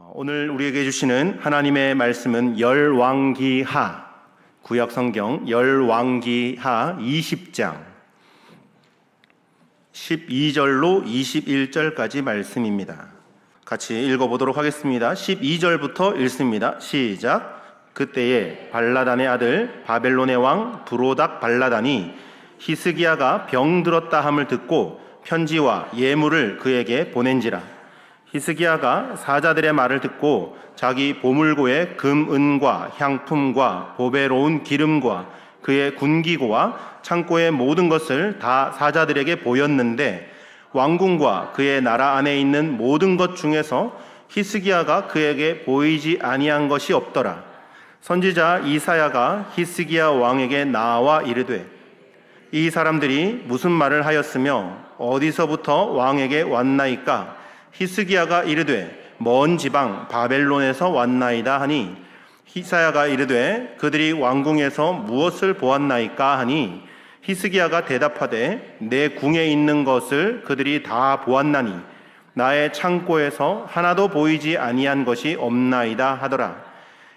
오늘 우리에게 주시는 하나님의 말씀은 열왕기하, 구약성경 열왕기하 20장 12절로 21절까지 말씀입니다. 같이 읽어보도록 하겠습니다. 12절부터 읽습니다. 시작. 그때에 발라단의 아들 바벨론의 왕 브로닥 발라단이 히스기야가 병들었다 함을 듣고 편지와 예물을 그에게 보낸지라. 히스기야가 사자들의 말을 듣고 자기 보물고에 금, 은과 향품과 보배로운 기름과 그의 군기고와 창고의 모든 것을 다 사자들에게 보였는데 왕궁과 그의 나라 안에 있는 모든 것 중에서 히스기야가 그에게 보이지 아니한 것이 없더라. 선지자 이사야가 히스기야 왕에게 나와 이르되 이 사람들이 무슨 말을 하였으며 어디서부터 왕에게 왔나이까? 히스기야가 이르되 먼 지방 바벨론에서 왔나이다 하니 이사야가 이르되 그들이 왕궁에서 무엇을 보았나이까 하니 히스기야가 대답하되 내 궁에 있는 것을 그들이 다 보았나니 나의 창고에서 하나도 보이지 아니한 것이 없나이다 하더라.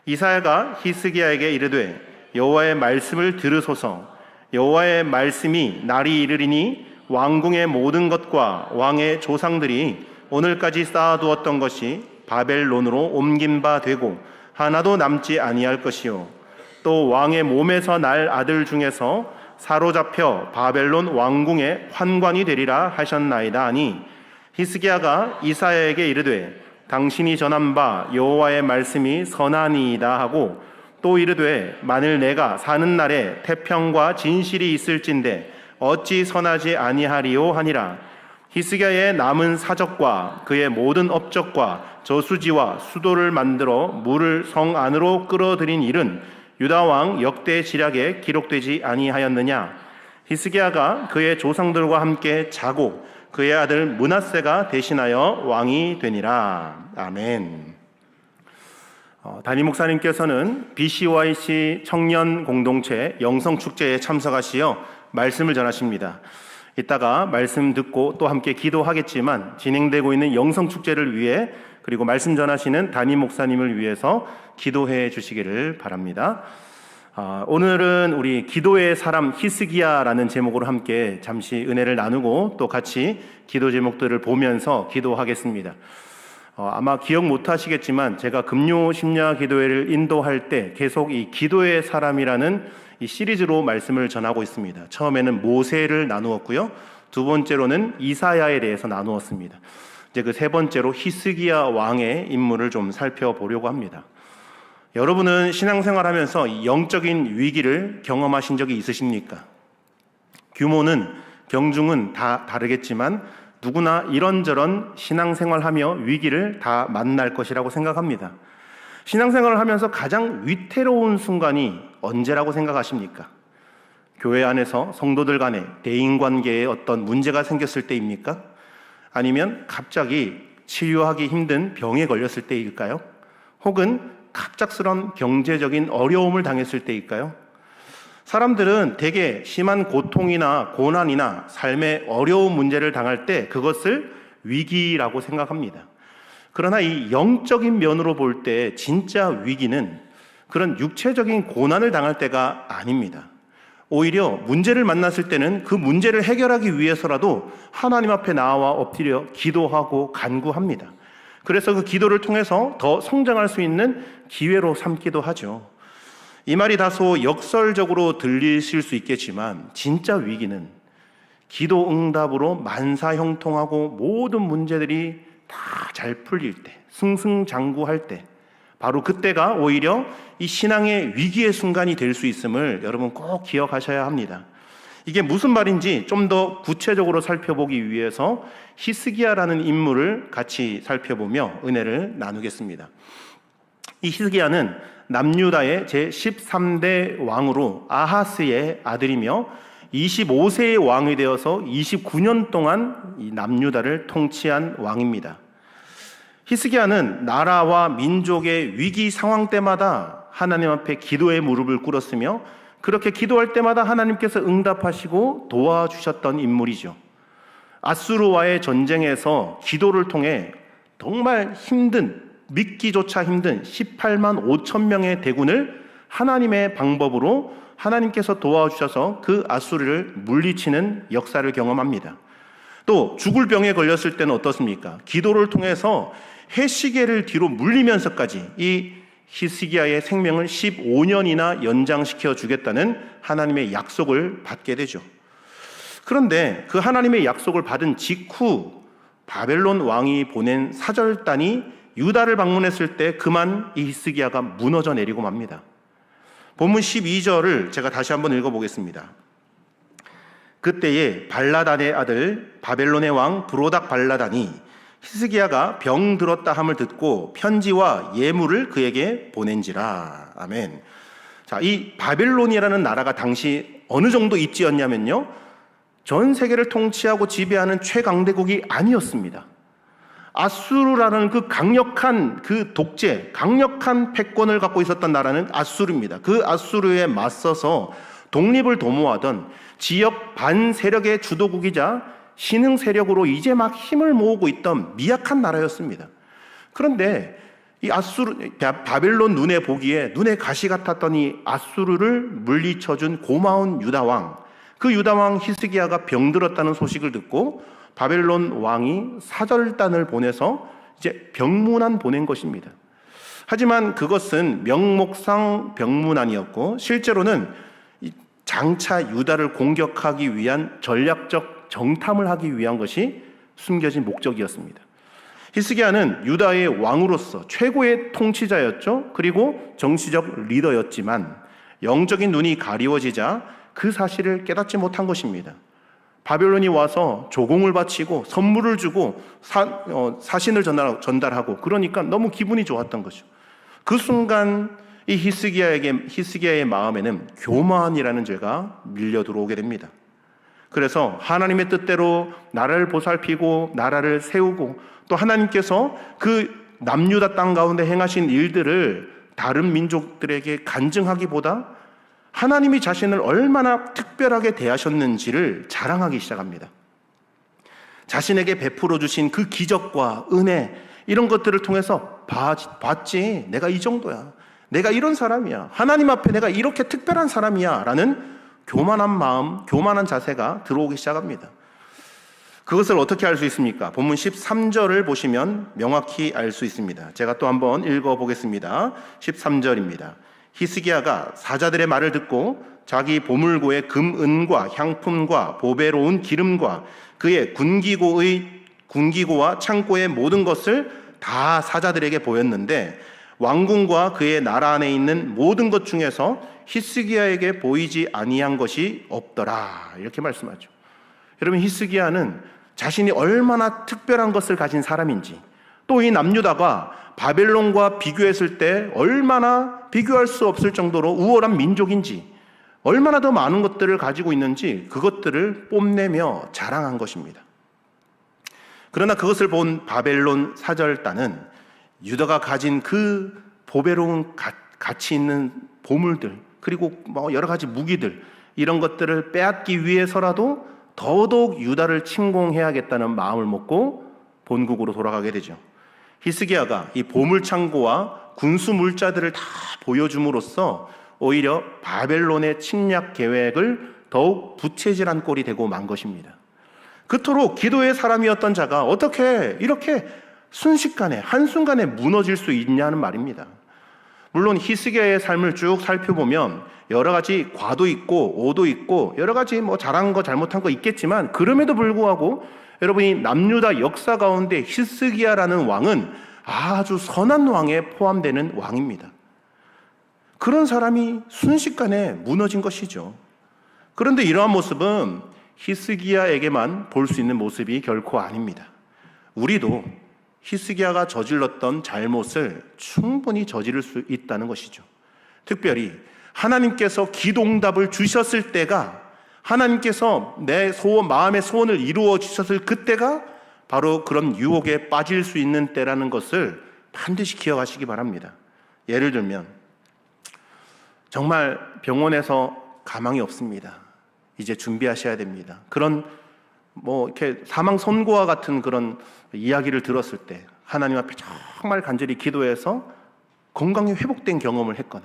이사야가 히스기야에게 이르되 여호와의 말씀을 들으소서. 여호와의 말씀이 날이 이르리니 왕궁의 모든 것과 왕의 조상들이 오늘까지 쌓아두었던 것이 바벨론으로 옮긴 바 되고 하나도 남지 아니할 것이요 또 왕의 몸에서 날 아들 중에서 사로잡혀 바벨론 왕궁의 환관이 되리라 하셨나이다 하니 히스기야가 이사야에게 이르되 당신이 전한 바 여호와의 말씀이 선하니이다 하고 또 이르되 만일 내가 사는 날에 태평과 진실이 있을진데 어찌 선하지 아니하리요 하니라. 히스기야의 남은 사적과 그의 모든 업적과 저수지와 수도를 만들어 물을 성 안으로 끌어들인 일은 유다 왕 역대 지략에 기록되지 아니하였느냐. 히스기야가 그의 조상들과 함께 자고 그의 아들 므낫세가 대신하여 왕이 되니라. 아멘. 담임 목사님께서는 BCYC 청년 공동체 영성축제에 참석하시어 말씀을 전하십니다. 이따가 말씀 듣고 또 함께 기도하겠지만 진행되고 있는 영성축제를 위해 그리고 말씀 전하시는 담임 목사님을 위해서 기도해 주시기를 바랍니다. 오늘은 우리 기도의 사람 히스기야라는 제목으로 함께 잠시 은혜를 나누고 또 같이 기도 제목들을 보면서 기도하겠습니다. 아마 기억 못 하시겠지만 제가 금요 심야 기도회를 인도할 때 계속 이 기도의 사람이라는 이 시리즈로 말씀을 전하고 있습니다. 처음에는 모세를 나누었고요. 두 번째로는 이사야에 대해서 나누었습니다. 이제 그 세 번째로 히스기야 왕의 인물을 좀 살펴보려고 합니다. 여러분은 신앙생활하면서 영적인 위기를 경험하신 적이 있으십니까? 규모는 경중은 다 다르겠지만 누구나 이런저런 신앙생활하며 위기를 다 만날 것이라고 생각합니다. 신앙생활을 하면서 가장 위태로운 순간이 언제라고 생각하십니까? 교회 안에서 성도들 간에 대인관계에 어떤 문제가 생겼을 때입니까? 아니면 갑자기 치유하기 힘든 병에 걸렸을 때일까요? 혹은 갑작스런 경제적인 어려움을 당했을 때일까요? 사람들은 대개 심한 고통이나 고난이나 삶의 어려운 문제를 당할 때 그것을 위기라고 생각합니다. 그러나 이 영적인 면으로 볼 때 진짜 위기는 그런 육체적인 고난을 당할 때가 아닙니다. 오히려 문제를 만났을 때는 그 문제를 해결하기 위해서라도 하나님 앞에 나와 엎드려 기도하고 간구합니다. 그래서 그 기도를 통해서 더 성장할 수 있는 기회로 삼기도 하죠. 이 말이 다소 역설적으로 들리실 수 있겠지만 진짜 위기는 기도 응답으로 만사형통하고 모든 문제들이 다 잘 풀릴 때, 승승장구할 때 바로 그때가 오히려 이 신앙의 위기의 순간이 될 수 있음을 여러분 꼭 기억하셔야 합니다. 이게 무슨 말인지 좀 더 구체적으로 살펴보기 위해서 히스기야라는 인물을 같이 살펴보며 은혜를 나누겠습니다. 이 히스기야는 남유다의 제13대 왕으로 아하스의 아들이며 25세의 왕이 되어서 29년 동안 이 남유다를 통치한 왕입니다. 히스기야는 나라와 민족의 위기 상황 때마다 하나님 앞에 기도의 무릎을 꿇었으며 그렇게 기도할 때마다 하나님께서 응답하시고 도와주셨던 인물이죠. 아수르와의 전쟁에서 기도를 통해 정말 힘든 믿기조차 힘든 18만 5천 명의 대군을 하나님의 방법으로 하나님께서 도와주셔서 그 아수르를 물리치는 역사를 경험합니다. 또 죽을 병에 걸렸을 때는 어떻습니까? 기도를 통해서 해시계를 뒤로 물리면서까지 이 히스기야의 생명을 15년이나 연장시켜 주겠다는 하나님의 약속을 받게 되죠. 그런데 그 하나님의 약속을 받은 직후 바벨론 왕이 보낸 사절단이 유다를 방문했을 때 그만 이 히스기야가 무너져 내리고 맙니다. 본문 12절을 제가 다시 한번 읽어보겠습니다. 그때에 발라단의 아들 바벨론의 왕 브로닥 발라단이 히스기야가 병 들었다 함을 듣고 편지와 예물을 그에게 보낸지라. 아멘. 자, 이 바벨론이라는 나라가 당시 어느 정도 입지였냐면요, 전 세계를 통치하고 지배하는 최강대국이 아니었습니다. 아수르라는 그 강력한 그 독재, 강력한 패권을 갖고 있었던 나라는 아수르입니다. 그 아수르에 맞서서 독립을 도모하던 지역 반세력의 주도국이자 신흥 세력으로 이제 막 힘을 모으고 있던 미약한 나라였습니다. 그런데 이 바벨론 눈에 보기에 눈에 가시 같았던 이 아수르를 물리쳐준 고마운 유다왕, 그 유다왕 히스기야가 병들었다는 소식을 듣고 바벨론 왕이 사절단을 보내서 이제 병문안 보낸 것입니다. 하지만 그것은 명목상 병문안이었고 실제로는 장차 유다를 공격하기 위한 전략적 정탐을 하기 위한 것이 숨겨진 목적이었습니다. 히스기야는 유다의 왕으로서 최고의 통치자였죠. 그리고 정치적 리더였지만 영적인 눈이 가리워지자 그 사실을 깨닫지 못한 것입니다. 바벨론이 와서 조공을 바치고 선물을 주고 사신을 전달하고 그러니까 너무 기분이 좋았던 거죠. 그 순간 이 히스기야의 마음에는 교만이라는 죄가 밀려 들어오게 됩니다. 그래서 하나님의 뜻대로 나라를 보살피고 나라를 세우고 또 하나님께서 그 남유다 땅 가운데 행하신 일들을 다른 민족들에게 간증하기보다 하나님이 자신을 얼마나 특별하게 대하셨는지를 자랑하기 시작합니다. 자신에게 베풀어 주신 그 기적과 은혜, 이런 것들을 통해서 봤지, 내가 이 정도야, 내가 이런 사람이야, 하나님 앞에 내가 이렇게 특별한 사람이야 라는 교만한 마음, 교만한 자세가 들어오기 시작합니다. 그것을 어떻게 알 수 있습니까? 본문 13절을 보시면 명확히 알 수 있습니다. 제가 또 한번 읽어보겠습니다. 13절입니다. 히스기야가 사자들의 말을 듣고 자기 보물고의 금, 은과 향품과 보배로운 기름과 그의 군기고와 창고의 모든 것을 다 사자들에게 보였는데 왕궁과 그의 나라 안에 있는 모든 것 중에서 히스기야에게 보이지 아니한 것이 없더라. 이렇게 말씀하죠. 여러분, 히스기야는 자신이 얼마나 특별한 것을 가진 사람인지, 또 이 남유다가 바벨론과 비교했을 때 얼마나 비교할 수 없을 정도로 우월한 민족인지, 얼마나 더 많은 것들을 가지고 있는지 그것들을 뽐내며 자랑한 것입니다. 그러나 그것을 본 바벨론 사절단은 유다가 가진 그 보배로운 가치 있는 보물들, 그리고 여러 가지 무기들, 이런 것들을 빼앗기 위해서라도 더더욱 유다를 침공해야겠다는 마음을 먹고 본국으로 돌아가게 되죠. 히스기야가 이 보물창고와 군수 물자들을 다 보여줌으로써 오히려 바벨론의 침략 계획을 더욱 부채질한 꼴이 되고 만 것입니다. 그토록 기도의 사람이었던 자가 어떻게 이렇게 순식간에 한순간에 무너질 수 있냐는 말입니다. 물론 히스기야의 삶을 쭉 살펴보면 여러 가지 과도 있고 오도 있고 여러 가지 잘한 거 잘못한 거 있겠지만, 그럼에도 불구하고 여러분이 남유다 역사 가운데 히스기야라는 왕은 아주 선한 왕에 포함되는 왕입니다. 그런 사람이 순식간에 무너진 것이죠. 그런데 이러한 모습은 히스기야에게만 볼 수 있는 모습이 결코 아닙니다. 우리도 히스기야가 저질렀던 잘못을 충분히 저지를 수 있다는 것이죠. 특별히 하나님께서 기도응답을 주셨을 때가, 하나님께서 내 마음의 소원을 이루어 주셨을 그때가 바로 그런 유혹에 빠질 수 있는 때라는 것을 반드시 기억하시기 바랍니다. 예를 들면 정말 병원에서 가망이 없습니다. 이제 준비하셔야 됩니다. 그런 이렇게 사망 선고와 같은 그런 이야기를 들었을 때 하나님 앞에 정말 간절히 기도해서 건강이 회복된 경험을 했거나,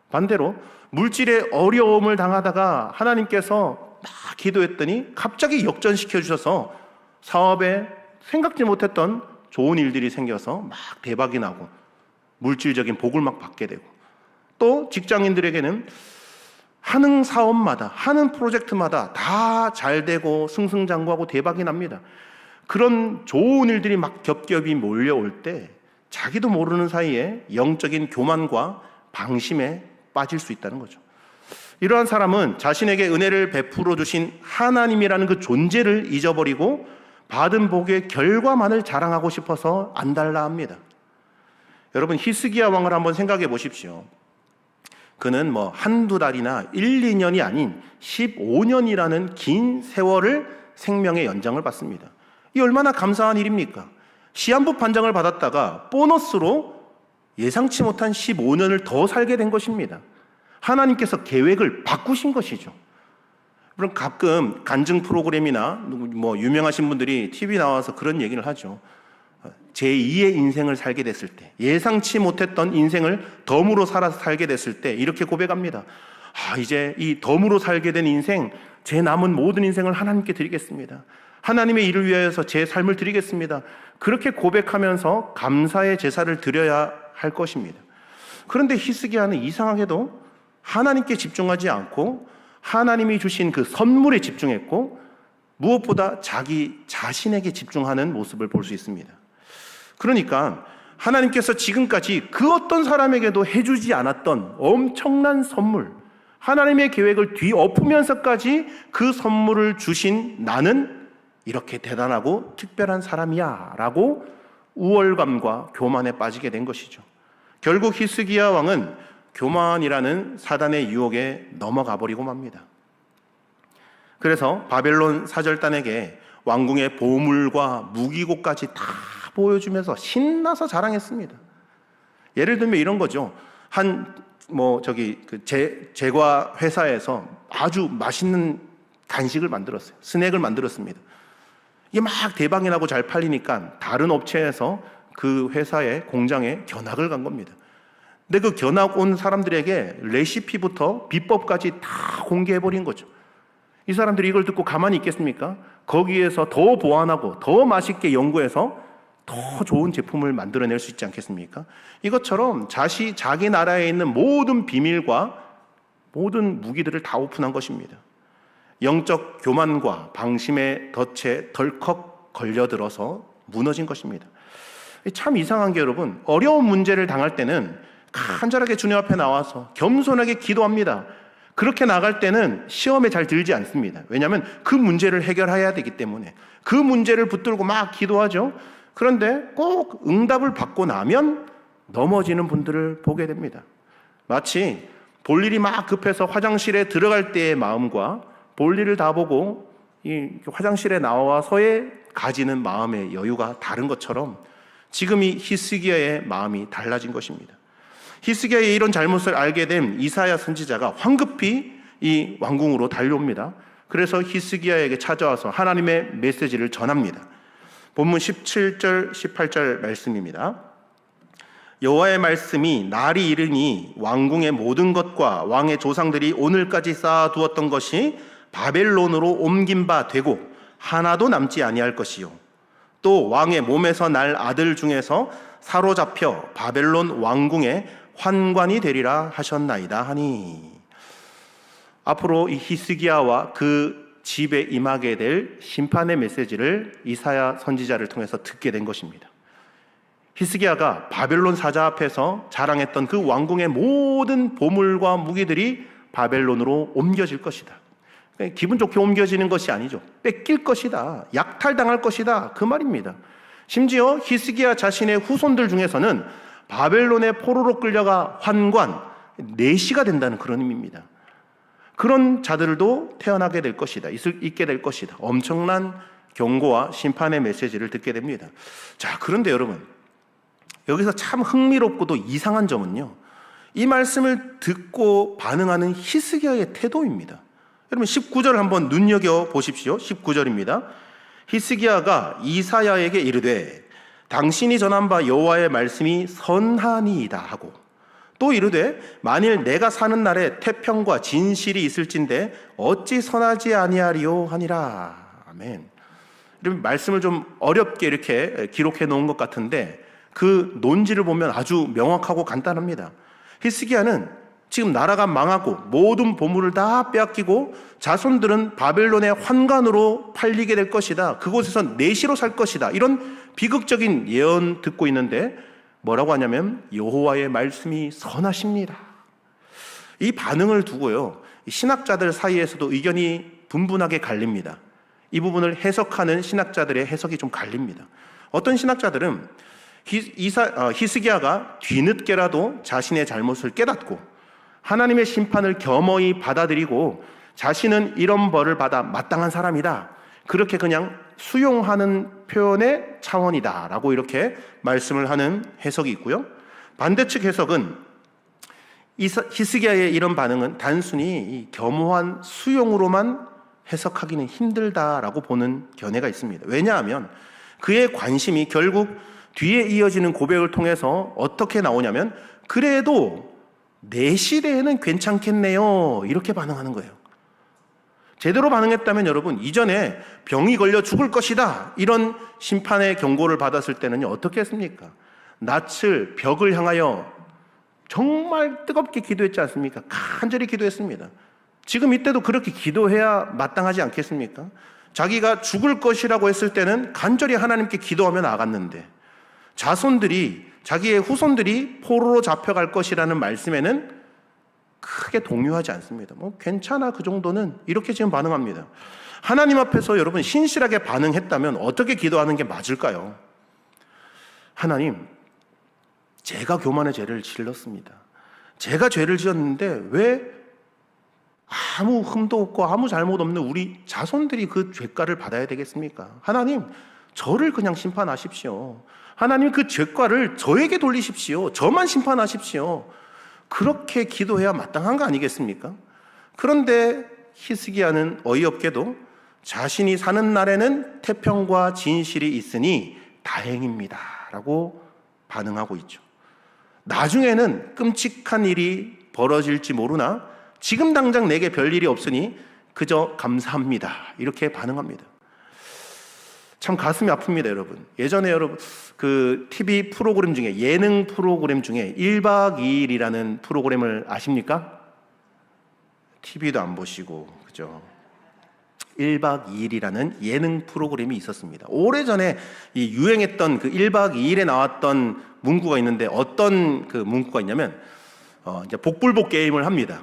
반대로 물질의 어려움을 당하다가 하나님께서 막 기도했더니 갑자기 역전시켜 주셔서 사업에 생각지 못했던 좋은 일들이 생겨서 막 대박이 나고 물질적인 복을 막 받게 되고, 또 직장인들에게는 하는 사업마다, 하는 프로젝트마다 다 잘 되고 승승장구하고 대박이 납니다. 그런 좋은 일들이 막 겹겹이 몰려올 때 자기도 모르는 사이에 영적인 교만과 방심에 빠질 수 있다는 거죠. 이러한 사람은 자신에게 은혜를 베풀어 주신 하나님이라는 그 존재를 잊어버리고 받은 복의 결과만을 자랑하고 싶어서 안달나 합니다. 여러분, 히스기야 왕을 한번 생각해 보십시오. 그는 한두 달이나 1, 2년이 아닌 15년이라는 긴 세월을 생명의 연장을 받습니다. 이 얼마나 감사한 일입니까? 시한부 판정을 받았다가 보너스로 예상치 못한 15년을 더 살게 된 것입니다. 하나님께서 계획을 바꾸신 것이죠. 그럼 가끔 간증 프로그램이나 유명하신 분들이 TV 나와서 그런 얘기를 하죠. 제2의 인생을 살게 됐을 때, 예상치 못했던 인생을 덤으로 살아서 살게 됐을 때 이렇게 고백합니다. 이제 이 덤으로 살게 된 인생, 제 남은 모든 인생을 하나님께 드리겠습니다. 하나님의 일을 위하여서 제 삶을 드리겠습니다. 그렇게 고백하면서 감사의 제사를 드려야 할 것입니다. 그런데 히스기야는 이상하게도 하나님께 집중하지 않고 하나님이 주신 그 선물에 집중했고, 무엇보다 자기 자신에게 집중하는 모습을 볼 수 있습니다. 그러니까 하나님께서 지금까지 그 어떤 사람에게도 해주지 않았던 엄청난 선물, 하나님의 계획을 뒤엎으면서까지 그 선물을 주신 나는 이렇게 대단하고 특별한 사람이야 라고 우월감과 교만에 빠지게 된 것이죠. 결국 히스기야 왕은 교만이라는 사단의 유혹에 넘어가 버리고 맙니다. 그래서 바벨론 사절단에게 왕궁의 보물과 무기고까지 다 보여주면서 신나서 자랑했습니다. 예를 들면 이런 거죠. 제과 회사에서 아주 맛있는 간식을 만들었어요. 스낵을 만들었습니다. 이게 막 대박이 나고 잘 팔리니까 다른 업체에서 그 회사의 공장에 견학을 간 겁니다. 근데 그 견학 온 사람들에게 레시피부터 비법까지 다 공개해버린 거죠. 이 사람들이 이걸 듣고 가만히 있겠습니까? 거기에서 더 보완하고 더 맛있게 연구해서 더 좋은 제품을 만들어낼 수 있지 않겠습니까? 이것처럼 자기 나라에 있는 모든 비밀과 모든 무기들을 다 오픈한 것입니다. 영적 교만과 방심의 덫에 덜컥 걸려들어서 무너진 것입니다. 참 이상한 게 여러분, 어려운 문제를 당할 때는 간절하게 주님 앞에 나와서 겸손하게 기도합니다. 그렇게 나갈 때는 시험에 잘 들지 않습니다. 왜냐하면 그 문제를 해결해야 되기 때문에 그 문제를 붙들고 막 기도하죠. 그런데 꼭 응답을 받고 나면 넘어지는 분들을 보게 됩니다. 마치 볼일이 막 급해서 화장실에 들어갈 때의 마음과 볼일을 다 보고 이 화장실에 나와서의 가지는 마음의 여유가 다른 것처럼 지금 이 히스기야의 마음이 달라진 것입니다. 히스기야의 이런 잘못을 알게 된 이사야 선지자가 황급히 이 왕궁으로 달려옵니다. 그래서 히스기야에게 찾아와서 하나님의 메시지를 전합니다. 본문 17절, 18절 말씀입니다. 여호와의 말씀이 날이 이르니 왕궁의 모든 것과 왕의 조상들이 오늘까지 쌓아두었던 것이 바벨론으로 옮긴 바 되고 하나도 남지 아니할 것이요, 또 왕의 몸에서 날 아들 중에서 사로잡혀 바벨론 왕궁의 환관이 되리라 하셨나이다 하니, 앞으로 이 히스기야와 그 집에 임하게 될 심판의 메시지를 이사야 선지자를 통해서 듣게 된 것입니다. 히스기야가 바벨론 사자 앞에서 자랑했던 그 왕궁의 모든 보물과 무기들이 바벨론으로 옮겨질 것이다. 기분 좋게 옮겨지는 것이 아니죠. 뺏길 것이다, 약탈당할 것이다, 그 말입니다. 심지어 히스기야 자신의 후손들 중에서는 바벨론의 포로로 끌려가 환관, 내시가 된다는 그런 의미입니다. 그런 자들도 태어나게 될 것이다, 있게 될 것이다. 엄청난 경고와 심판의 메시지를 듣게 됩니다. 자, 그런데 여러분, 여기서 참 흥미롭고도 이상한 점은요, 이 말씀을 듣고 반응하는 히스기야의 태도입니다. 여러분 19절 한번 눈여겨 보십시오. 19절입니다. 히스기야가 이사야에게 이르되 당신이 전한 바 여호와의 말씀이 선하니이다 하고, 또 이르되 만일 내가 사는 날에 태평과 진실이 있을진데 어찌 선하지 아니하리요 하니라. 아멘. 이런 말씀을 좀 어렵게 이렇게 기록해 놓은 것 같은데 그 논지를 보면 아주 명확하고 간단합니다. 히스기야는 지금 나라가 망하고 모든 보물을 다 빼앗기고 자손들은 바벨론의 환관으로 팔리게 될 것이다. 그곳에서 내시로 살 것이다. 이런 비극적인 예언 듣고 있는데 뭐라고 하냐면 여호와의 말씀이 선하십니다. 이 반응을 두고요, 신학자들 사이에서도 의견이 분분하게 갈립니다. 이 부분을 해석하는 신학자들의 해석이 좀 갈립니다. 어떤 신학자들은 히스기야가 뒤늦게라도 자신의 잘못을 깨닫고 하나님의 심판을 겸허히 받아들이고 자신은 이런 벌을 받아 마땅한 사람이다, 그렇게 그냥 수용하는 표현의 차원이다 라고 이렇게 말씀을 하는 해석이 있고요. 반대측 해석은 히스기야의 이런 반응은 단순히 겸허한 수용으로만 해석하기는 힘들다라고 보는 견해가 있습니다. 왜냐하면 그의 관심이 결국 뒤에 이어지는 고백을 통해서 어떻게 나오냐면 그래도 내 시대에는 괜찮겠네요, 이렇게 반응하는 거예요. 제대로 반응했다면 여러분, 이전에 병이 걸려 죽을 것이다 이런 심판의 경고를 받았을 때는 어떻게 했습니까? 낯을 벽을 향하여 정말 뜨겁게 기도했지 않습니까? 간절히 기도했습니다. 지금 이때도 그렇게 기도해야 마땅하지 않겠습니까? 자기가 죽을 것이라고 했을 때는 간절히 하나님께 기도하며 나아갔는데 자기의 후손들이 포로로 잡혀갈 것이라는 말씀에는 크게 동요하지 않습니다. 괜찮아, 그 정도는, 이렇게 지금 반응합니다. 하나님 앞에서 여러분 신실하게 반응했다면 어떻게 기도하는 게 맞을까요? 하나님, 제가 교만의 죄를 질렀습니다. 제가 죄를 지었는데 왜 아무 흠도 없고 아무 잘못 없는 우리 자손들이 그 죄가를 받아야 되겠습니까? 하나님, 저를 그냥 심판하십시오. 하나님, 그 죄가를 저에게 돌리십시오. 저만 심판하십시오. 그렇게 기도해야 마땅한 거 아니겠습니까? 그런데 히스기야는 어이없게도 자신이 사는 날에는 태평과 진실이 있으니 다행입니다 라고 반응하고 있죠. 나중에는 끔찍한 일이 벌어질지 모르나 지금 당장 내게 별일이 없으니 그저 감사합니다, 이렇게 반응합니다. 참 가슴이 아픕니다, 여러분. 예전에 여러분 그 TV 프로그램 중에, 예능 프로그램 중에 1박 2일이라는 프로그램을 아십니까? TV도 안 보시고, 그죠? 1박 2일이라는 예능 프로그램이 있었습니다. 오래전에 이 유행했던 그 1박 2일에 나왔던 문구가 있는데 어떤 그 문구가 있냐면 이제 복불복 게임을 합니다.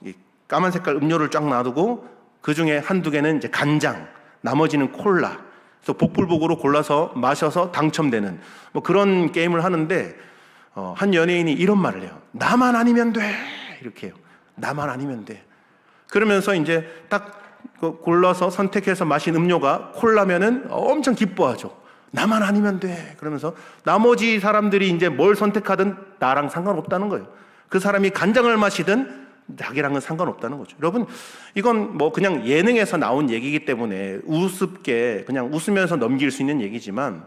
이 까만 색깔 음료를 쫙 놔두고 그 중에 한두 개는 이제 간장, 나머지는 콜라. 그래서 복불복으로 골라서 마셔서 당첨되는 그런 게임을 하는데 한 연예인이 이런 말을 해요. 나만 아니면 돼, 이렇게 해요. 나만 아니면 돼. 그러면서 이제 딱 골라서 선택해서 마신 음료가 콜라면은 엄청 기뻐하죠. 나만 아니면 돼. 그러면서 나머지 사람들이 이제 뭘 선택하든 나랑 상관없다는 거예요. 그 사람이 간장을 마시든 자기랑은 상관없다는 거죠. 여러분, 이건 그냥 예능에서 나온 얘기이기 때문에 우습게 그냥 웃으면서 넘길 수 있는 얘기지만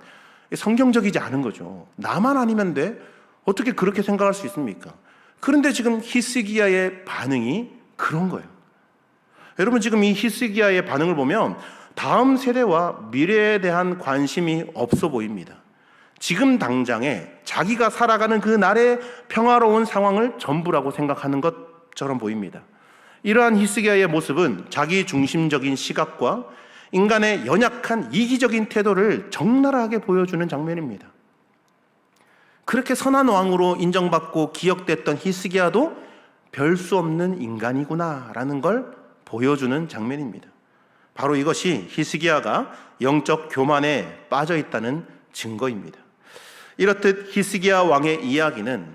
성경적이지 않은 거죠. 나만 아니면 돼? 어떻게 그렇게 생각할 수 있습니까? 그런데 지금 히스기야의 반응이 그런 거예요. 여러분, 지금 이 히스기야의 반응을 보면 다음 세대와 미래에 대한 관심이 없어 보입니다. 지금 당장에 자기가 살아가는 그 날의 평화로운 상황을 전부라고 생각하는 것처럼 보입니다. 이러한 히스기야의 모습은 자기 중심적인 시각과 인간의 연약한 이기적인 태도를 적나라하게 보여주는 장면입니다. 그렇게 선한 왕으로 인정받고 기억됐던 히스기야도 별 수 없는 인간이구나라는 걸 보여주는 장면입니다. 바로 이것이 히스기야가 영적 교만에 빠져 있다는 증거입니다. 이렇듯 히스기야 왕의 이야기는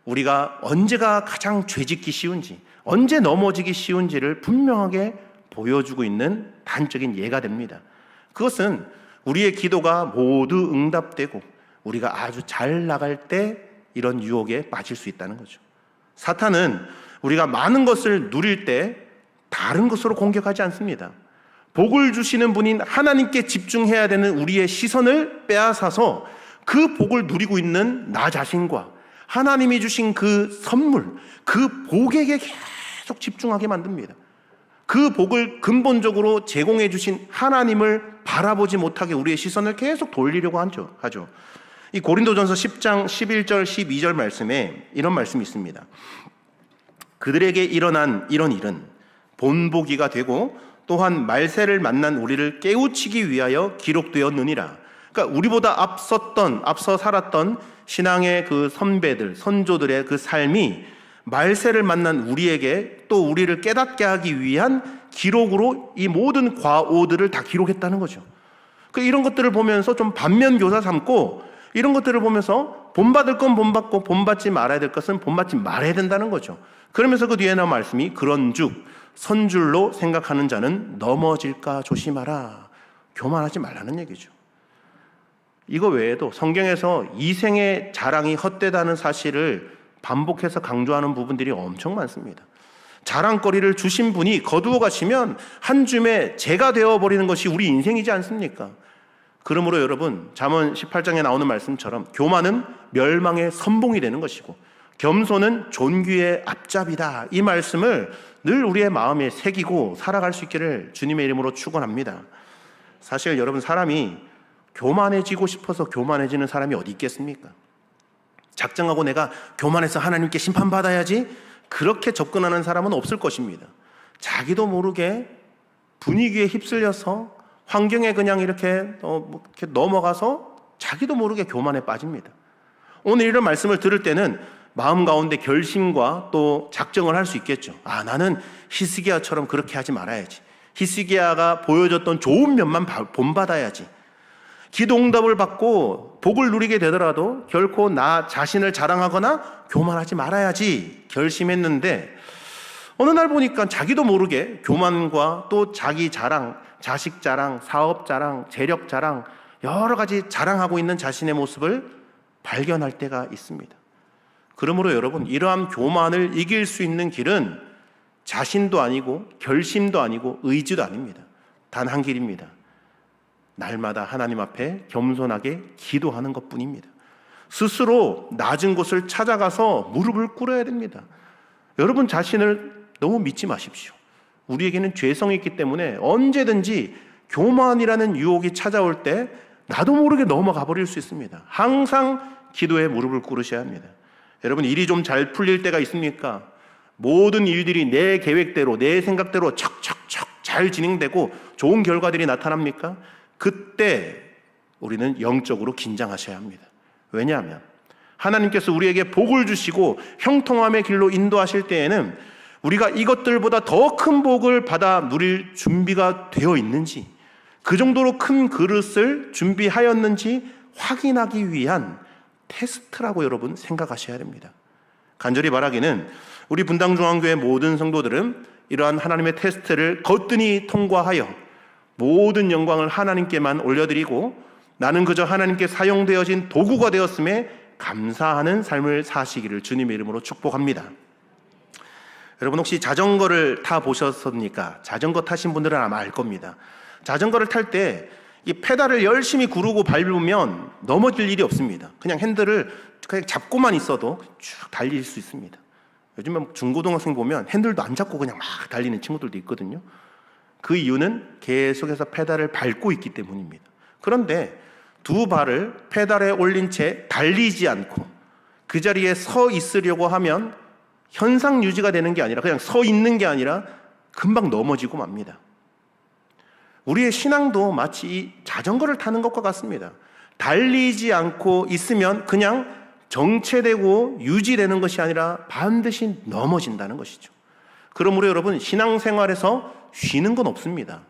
우리가 언제가 가장 죄짓기 쉬운지, 언제 넘어지기 쉬운지를 분명하게 보여주고 있는 단적인 예가 됩니다. 그것은 우리의 기도가 모두 응답되고 우리가 아주 잘 나갈 때 이런 유혹에 빠질 수 있다는 거죠. 사탄은 우리가 많은 것을 누릴 때 다른 것으로 공격하지 않습니다. 복을 주시는 분인 하나님께 집중해야 되는 우리의 시선을 빼앗아서 그 복을 누리고 있는 나 자신과 하나님이 주신 그 선물, 그 복에게 계속 집중하게 만듭니다. 그 복을 근본적으로 제공해 주신 하나님을 바라보지 못하게 우리의 시선을 계속 돌리려고 하죠. 이 고린도전서 10장 11절 12절 말씀에 이런 말씀이 있습니다. 그들에게 일어난 이런 일은 본보기가 되고 또한 말세를 만난 우리를 깨우치기 위하여 기록되었느니라. 그러니까 우리보다 앞서 살았던 신앙의 그 선배들, 선조들의 그 삶이 말세를 만난 우리에게 또 우리를 깨닫게 하기 위한 기록으로 이 모든 과오들을 다 기록했다는 거죠. 이런 것들을 보면서 좀 반면교사 삼고 이런 것들을 보면서 본받을 건 본받고 본받지 말아야 될 것은 본받지 말아야 된다는 거죠. 그러면서 그 뒤에 나온 말씀이 그런즉 선줄로 생각하는 자는 넘어질까 조심하라. 교만하지 말라는 얘기죠. 이거 외에도 성경에서 이생의 자랑이 헛되다는 사실을 반복해서 강조하는 부분들이 엄청 많습니다. 자랑거리를 주신 분이 거두어 가시면 한 줌에 재가 되어버리는 것이 우리 인생이지 않습니까? 그러므로 여러분, 잠언 18장에 나오는 말씀처럼 교만은 멸망의 선봉이 되는 것이고 겸손은 존귀의 앞잡이다. 이 말씀을 늘 우리의 마음에 새기고 살아갈 수 있기를 주님의 이름으로 축원합니다. 사실 여러분, 사람이 교만해지고 싶어서 교만해지는 사람이 어디 있겠습니까? 작정하고 내가 교만해서 하나님께 심판받아야지, 그렇게 접근하는 사람은 없을 것입니다. 자기도 모르게 분위기에 휩쓸려서 환경에 그냥 이렇게 넘어가서 자기도 모르게 교만에 빠집니다. 오늘 이런 말씀을 들을 때는 마음 가운데 결심과 또 작정을 할 수 있겠죠. 나는 히스기야처럼 그렇게 하지 말아야지. 히스기야가 보여줬던 좋은 면만 본받아야지. 기도 응답을 받고 복을 누리게 되더라도 결코 나 자신을 자랑하거나 교만하지 말아야지 결심했는데, 어느 날 보니까 자기도 모르게 교만과 또 자기 자랑, 자식 자랑, 사업 자랑, 재력 자랑, 여러 가지 자랑하고 있는 자신의 모습을 발견할 때가 있습니다. 그러므로 여러분, 이러한 교만을 이길 수 있는 길은 자신도 아니고 결심도 아니고 의지도 아닙니다. 단 한 길입니다. 날마다 하나님 앞에 겸손하게 기도하는 것뿐입니다. 스스로 낮은 곳을 찾아가서 무릎을 꿇어야 됩니다. 여러분 자신을 너무 믿지 마십시오. 우리에게는 죄성이 있기 때문에 언제든지 교만이라는 유혹이 찾아올 때 나도 모르게 넘어가 버릴 수 있습니다. 항상 기도에 무릎을 꿇으셔야 합니다. 여러분, 일이 좀 잘 풀릴 때가 있습니까? 모든 일들이 내 계획대로, 내 생각대로 척척척 잘 진행되고 좋은 결과들이 나타납니까? 그때 우리는 영적으로 긴장하셔야 합니다. 왜냐하면 하나님께서 우리에게 복을 주시고 형통함의 길로 인도하실 때에는 우리가 이것들보다 더 큰 복을 받아 누릴 준비가 되어 있는지, 그 정도로 큰 그릇을 준비하였는지 확인하기 위한 테스트라고 여러분 생각하셔야 됩니다. 간절히 바라기는 우리 분당중앙교회 모든 성도들은 이러한 하나님의 테스트를 거뜬히 통과하여 모든 영광을 하나님께만 올려드리고 나는 그저 하나님께 사용되어진 도구가 되었음에 감사하는 삶을 사시기를 주님의 이름으로 축복합니다. 여러분, 혹시 자전거를 타보셨습니까? 자전거 타신 분들은 아마 알 겁니다. 자전거를 탈 때 이 페달을 열심히 구르고 밟으면 넘어질 일이 없습니다. 그냥 핸들을 그냥 잡고만 있어도 쭉 달릴 수 있습니다. 요즘에 중고등학생 보면 핸들도 안 잡고 그냥 막 달리는 친구들도 있거든요. 그 이유는 계속해서 페달을 밟고 있기 때문입니다. 그런데 두 발을 페달에 올린 채 달리지 않고 그 자리에 서 있으려고 하면 현상 유지가 되는 게 아니라 그냥 서 있는 게 아니라 금방 넘어지고 맙니다. 우리의 신앙도 마치 이 자전거를 타는 것과 같습니다. 달리지 않고 있으면 그냥 정체되고 유지되는 것이 아니라 반드시 넘어진다는 것이죠. 그러므로 여러분, 신앙생활에서 쉬는 건 없습니다.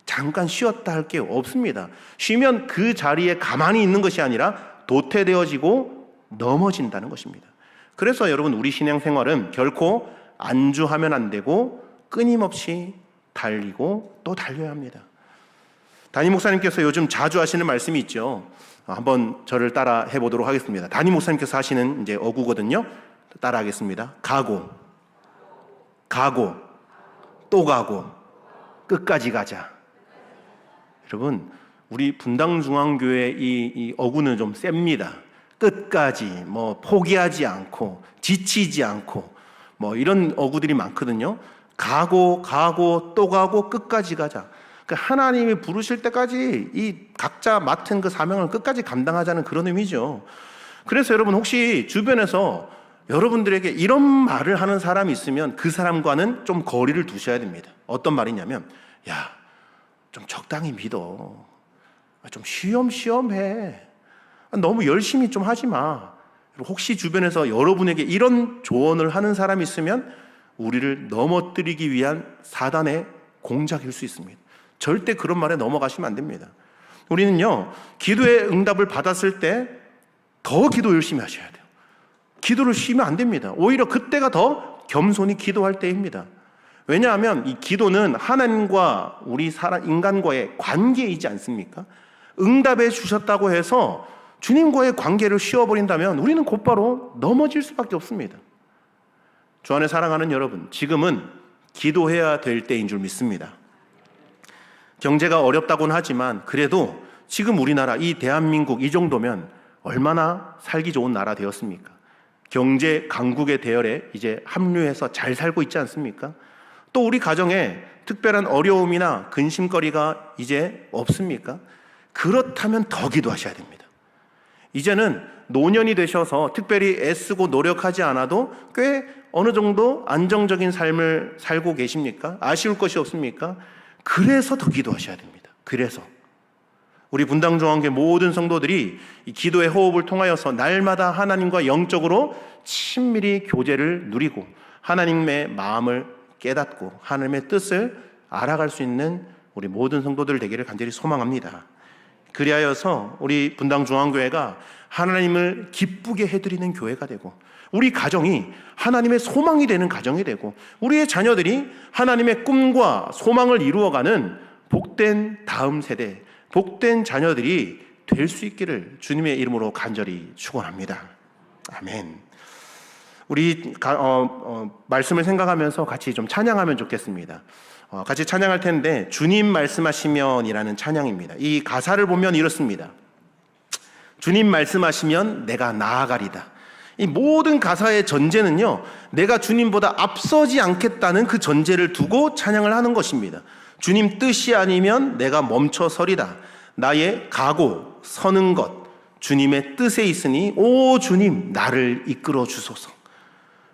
잠깐 쉬었다 할 게 없습니다. 쉬면 그 자리에 가만히 있는 것이 아니라 도태되어지고 넘어진다는 것입니다. 그래서 여러분, 우리 신앙생활은 결코 안주하면 안 되고 끊임없이 달리고 또 달려야 합니다. 담임 목사님께서 요즘 자주 하시는 말씀이 있죠. 한번 저를 따라 해보도록 하겠습니다. 담임 목사님께서 하시는 이제 어구거든요. 따라 하겠습니다. 가고, 또 가고, 끝까지 가자. 여러분, 우리 분당중앙교회 이 어구는 좀 셉니다. 끝까지 포기하지 않고 지치지 않고 이런 어구들이 많거든요. 가고 또 가고 끝까지 가자. 하나님이 부르실 때까지 이 각자 맡은 그 사명을 끝까지 감당하자는 그런 의미죠. 그래서 여러분, 혹시 주변에서 여러분들에게 이런 말을 하는 사람이 있으면 그 사람과는 좀 거리를 두셔야 됩니다. 어떤 말이냐면, 야, 좀 적당히 믿어. 좀 쉬엄쉬엄 해. 너무 열심히 좀 하지 마. 혹시 주변에서 여러분에게 이런 조언을 하는 사람이 있으면 우리를 넘어뜨리기 위한 사단의 공작일 수 있습니다. 절대 그런 말에 넘어가시면 안 됩니다. 우리는요, 기도의 응답을 받았을 때 더 기도 열심히 하셔야 돼요. 기도를 쉬면 안 됩니다. 오히려 그때가 더 겸손히 기도할 때입니다. 왜냐하면 이 기도는 하나님과 우리 인간과의 관계이지 않습니까? 응답해 주셨다고 해서 주님과의 관계를 쉬어버린다면 우리는 곧바로 넘어질 수밖에 없습니다. 주 안에 사랑하는 여러분, 지금은 기도해야 될 때인 줄 믿습니다. 경제가 어렵다고는 하지만 그래도 지금 우리나라, 이 대한민국 이 정도면 얼마나 살기 좋은 나라 되었습니까? 경제 강국의 대열에 이제 합류해서 잘 살고 있지 않습니까? 또 우리 가정에 특별한 어려움이나 근심거리가 이제 없습니까? 그렇다면 더 기도하셔야 됩니다. 이제는 노년이 되셔서 특별히 애쓰고 노력하지 않아도 꽤 어느 정도 안정적인 삶을 살고 계십니까? 아쉬울 것이 없습니까? 그래서 더 기도하셔야 됩니다. 그래서 우리 분당중앙교회 모든 성도들이 이 기도의 호흡을 통하여서 날마다 하나님과 영적으로 친밀히 교제를 누리고 하나님의 마음을 깨닫고 하나님의 뜻을 알아갈 수 있는 우리 모든 성도들 되기를 간절히 소망합니다. 그리하여서 우리 분당중앙교회가 하나님을 기쁘게 해드리는 교회가 되고 우리 가정이 하나님의 소망이 되는 가정이 되고 우리의 자녀들이 하나님의 꿈과 소망을 이루어가는 복된 다음 세대, 복된 자녀들이 될 수 있기를 주님의 이름으로 간절히 축원합니다. 아멘. 우리 말씀을 생각하면서 같이 좀 찬양하면 좋겠습니다. 같이 찬양할 텐데 주님 말씀하시면 이라는 찬양입니다. 이 가사를 보면 이렇습니다. 주님 말씀하시면 내가 나아가리다. 이 모든 가사의 전제는요, 내가 주님보다 앞서지 않겠다는 그 전제를 두고 찬양을 하는 것입니다. 주님 뜻이 아니면 내가 멈춰서리다. 나의 가고 서는 것 주님의 뜻에 있으니 오 주님 나를 이끌어 주소서.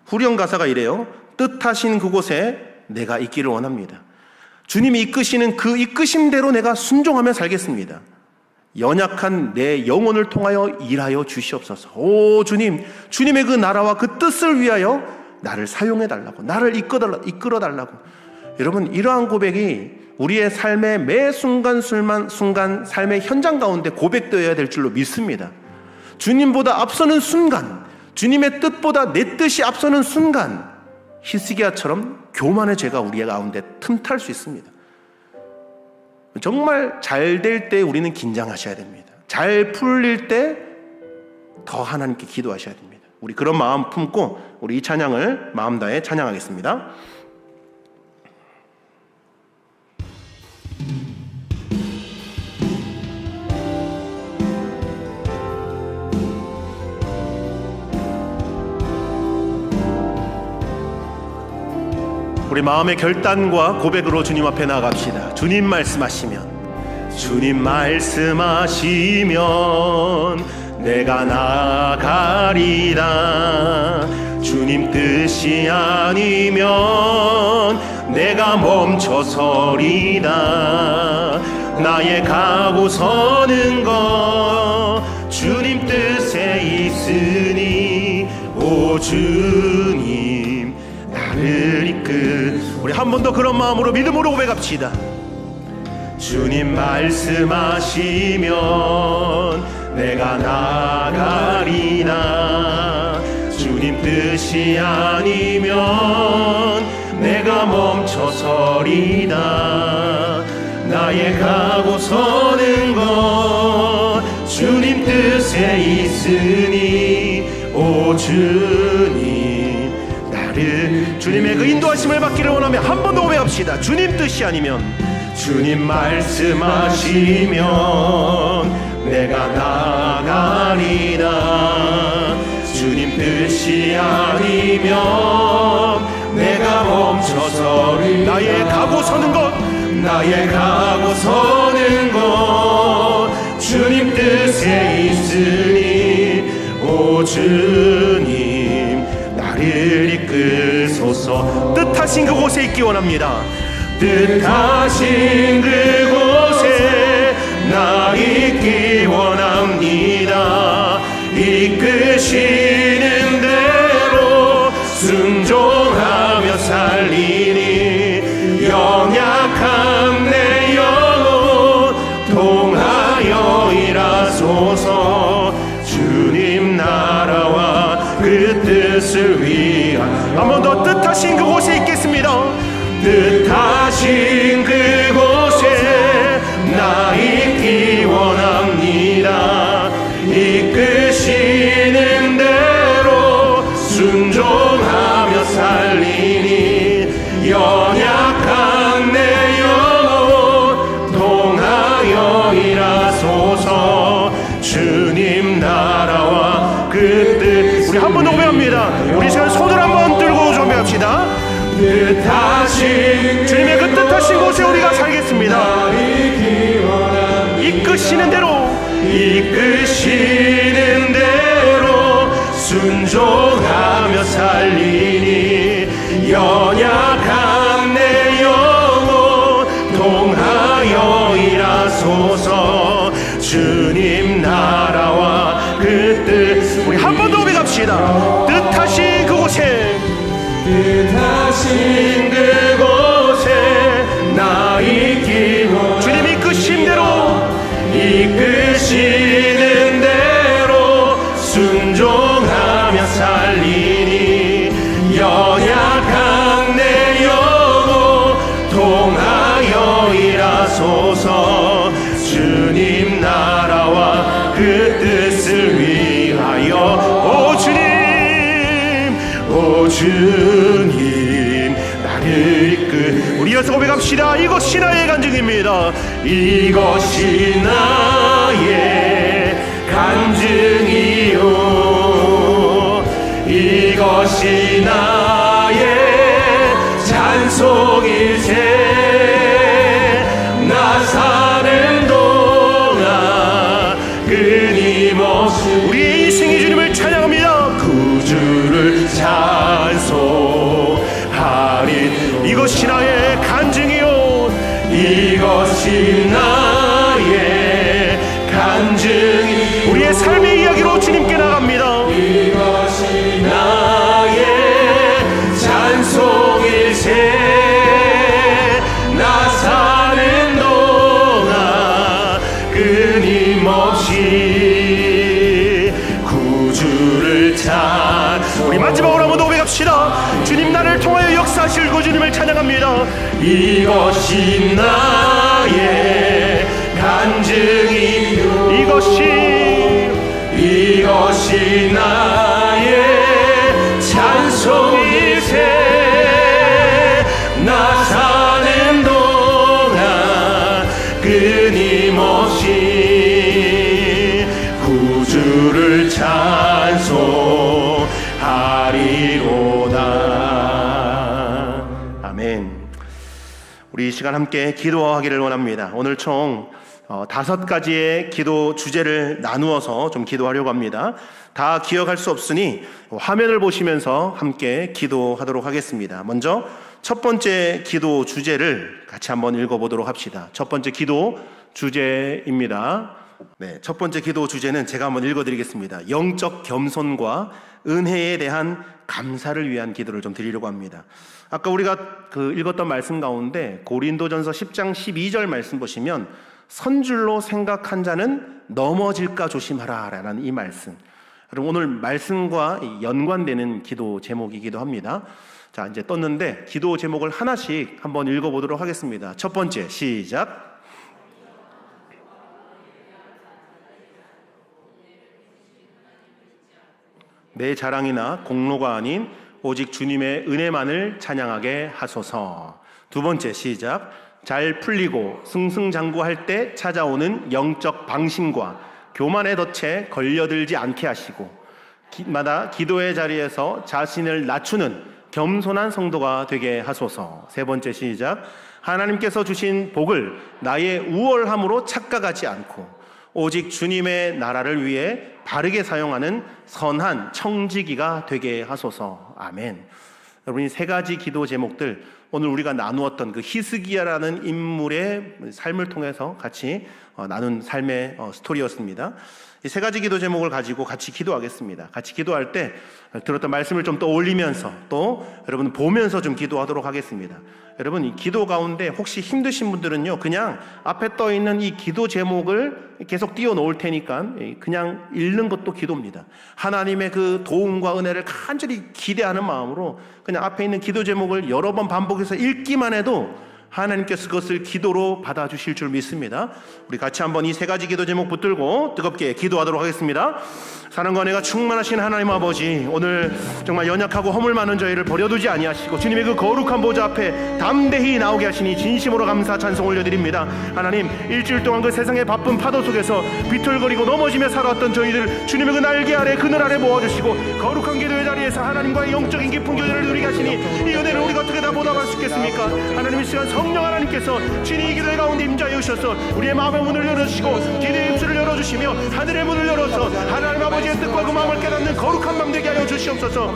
후렴 가사가 이래요. 뜻하신 그곳에 내가 있기를 원합니다. 주님이 이끄시는 그 이끄심대로 내가 순종하며 살겠습니다. 연약한 내 영혼을 통하여 일하여 주시옵소서. 오 주님, 주님의 그 나라와 그 뜻을 위하여 나를 사용해 달라고, 나를 이끌어 달라고. 여러분, 이러한 고백이 우리의 삶의 매 순간 삶의 현장 가운데 고백되어야 될 줄로 믿습니다. 주님보다 앞서는 순간, 주님의 뜻보다 내 뜻이 앞서는 순간, 히스기야처럼 교만의 죄가 우리 가운데 틈탈 수 있습니다. 정말 잘 될 때 우리는 긴장하셔야 됩니다. 잘 풀릴 때 더 하나님께 기도하셔야 됩니다. 우리 그런 마음 품고 우리 이 찬양을 마음 다해 찬양하겠습니다. 우리 마음의 결단과 고백으로 주님 앞에 나아갑시다. 주님 말씀하시면, 주님 말씀하시면 내가 나아가리다. 주님 뜻이 아니면 내가 멈춰서리다. 나의 가고 서는 것 주님 뜻에 있으니 오 주님 나를 우리 한 번 더 그런 마음으로 믿음으로 고백합시다. 주님 말씀하시면 내가 나아가리다. 주님 뜻이 아니면 내가 멈춰서리다. 나의 가고 서는 것 주님 뜻에 있으니 오 주님 주님의 그 인도하심을 받기를 원하며 한 번 더 고백합시다. 주님 뜻이 아니면 주님 말씀하시면 내가 나가리라. 주님 뜻이 아니면 내가 멈춰서 나의 가고 서는 것, 나의 가고 서는 것 주님 뜻에 있으니 오 주님 나를 이끄소서. 뜻하신 그곳에 있기 원합니다. 뜻하신 그곳에 나 있기 원합니다. 이끄시는 대로 순종하며 살리니 연약한 내 영혼 통하여 일하소서. 주님 나라와 그 뜻을 위한 한 번 더 뜻하신 그곳에 있겠습니다. 뜻하신 그곳에 나 있기 원합니다. 이끄시는 대로 순종하며 살리니 연약한 내 영혼 통하여 일하소서. 주님 나라와 그 뜻. 우리 한 번 더 고백합니다. 우리 시간 손을 한번 들고 준비합시다. 뜻하신 주님의 그 뜻하신 곳에 우리가 살겠습니다. 이끄시는 대로 이끄시는 대로 순종하며 살리니 연약한 내 영혼 통하여 일하소서. 주님 나라와 그 뜻. 우리 한 번 더 고백합시다. 뜻하신 그곳에 뜻하신 그곳에 나 있기 원합니다. 주님 이끄신 대로 이끄시는 대로 순종하며 살리니 연약한 내 영혼 통하여 일하소서. 주님 나라와 그 뜻을 위하여 오 주님 오 주님 나를 이끌. 우리 이어서 고백합시다. 이것이 나의 간증입니다. 이것이 나의 간증이요 이것이 나의 찬송일세. 나 사는 동안 끊임없이 우리의 인생이 주님을 찬양합니다. 구주를 찬송하리. 이것이 나의 간증이요 이것이 나의 간증이. 우리의 삶의 이야기로 주님께 나갑니다. 이것이 나의 찬송일세. 나 사는 동안 끊임없이 구주를 찬. 우리 마지막으로 한번 더 고백합시다. 주님 나를 통하여 역사하실 그 주님을 찬양합니다. 이것이 나의 간증이 이것이 나의 찬송일세. 나 사는 동안 끊임없이 구주를 찬송하리로다. 아멘. 우리 이 시간 함께 기도하기를 원합니다. 오늘 총 5가지의 기도 주제를 나누어서 좀 기도하려고 합니다. 다 기억할 수 없으니 화면을 보시면서 함께 기도하도록 하겠습니다. 먼저 첫 번째 기도 주제를 같이 한번 읽어보도록 합시다. 첫 번째 기도 주제입니다. 네, 첫 번째 기도 주제는 제가 한번 읽어드리겠습니다. 영적 겸손과 은혜에 대한 감사를 위한 기도를 좀 드리려고 합니다. 아까 우리가 읽었던 말씀 가운데 고린도전서 10장 12절 말씀 보시면 선줄로 생각한 자는 넘어질까 조심하라 라는 이 말씀. 여러분 오늘 말씀과 연관되는 기도 제목이기도 합니다. 자, 이제 떴는데 기도 제목을 하나씩 한번 읽어보도록 하겠습니다. 첫 번째 시작. 내 자랑이나 공로가 아닌 오직 주님의 은혜만을 찬양하게 하소서. 두 번째 시작. 잘 풀리고 승승장구할 때 찾아오는 영적 방심과 교만의 덫에 걸려들지 않게 하시고 마다 기도의 자리에서 자신을 낮추는 겸손한 성도가 되게 하소서. 세 번째 시작. 하나님께서 주신 복을 나의 우월함으로 착각하지 않고 오직 주님의 나라를 위해 바르게 사용하는 선한 청지기가 되게 하소서. 아멘. 여러분, 이 세 가지 기도 제목들 오늘 우리가 나누었던 그 히스기야라는 인물의 삶을 통해서 같이 나눈 삶의 스토리였습니다. 이 세 가지 기도 제목을 가지고 같이 기도하겠습니다. 같이 기도할 때 들었던 말씀을 좀 떠올리면서 또 여러분 보면서 좀 기도하도록 하겠습니다. 여러분, 이 기도 가운데 혹시 힘드신 분들은요, 그냥 앞에 떠 있는 이 기도 제목을 계속 띄워 놓을 테니까 그냥 읽는 것도 기도입니다. 하나님의 그 도움과 은혜를 간절히 기대하는 마음으로 그냥 앞에 있는 기도 제목을 여러 번 반복해서 읽기만 해도 하나님께서 그것을 기도로 받아주실 줄 믿습니다. 우리 같이 한번 이 세 가지 기도 제목 붙들고 뜨겁게 기도하도록 하겠습니다. 사랑과 은혜가 충만하신 하나님 아버지, 오늘 정말 연약하고 허물 많은 저희를 버려두지 아니하시고 주님의 그 거룩한 보좌 앞에 담대히 나오게 하시니 진심으로 감사 찬송 올려드립니다. 하나님, 일주일 동안 그 세상의 바쁜 파도 속에서 비틀거리고 넘어지며 살아왔던 저희들 주님의 그 날개 아래 그늘 아래 모아주시고 거룩한 기도의 자리에서 하나님과의 영적인 깊은 교제를 누리게 하시니 이 은혜를 우리가 어떻게 다 보답할 수 있겠습니까? 하나님, 이 시간 성령 하나님께서 진히 이 기도의 가운데 임자여 주셔서 우리의 마음의 문을 열어주시고 기도의 입술을 열어주시며 하늘의 문을 열어서 하나님 아버지의 뜻과 그 마음을 깨닫는 거룩한 맘 되게 하여 주시옵소서.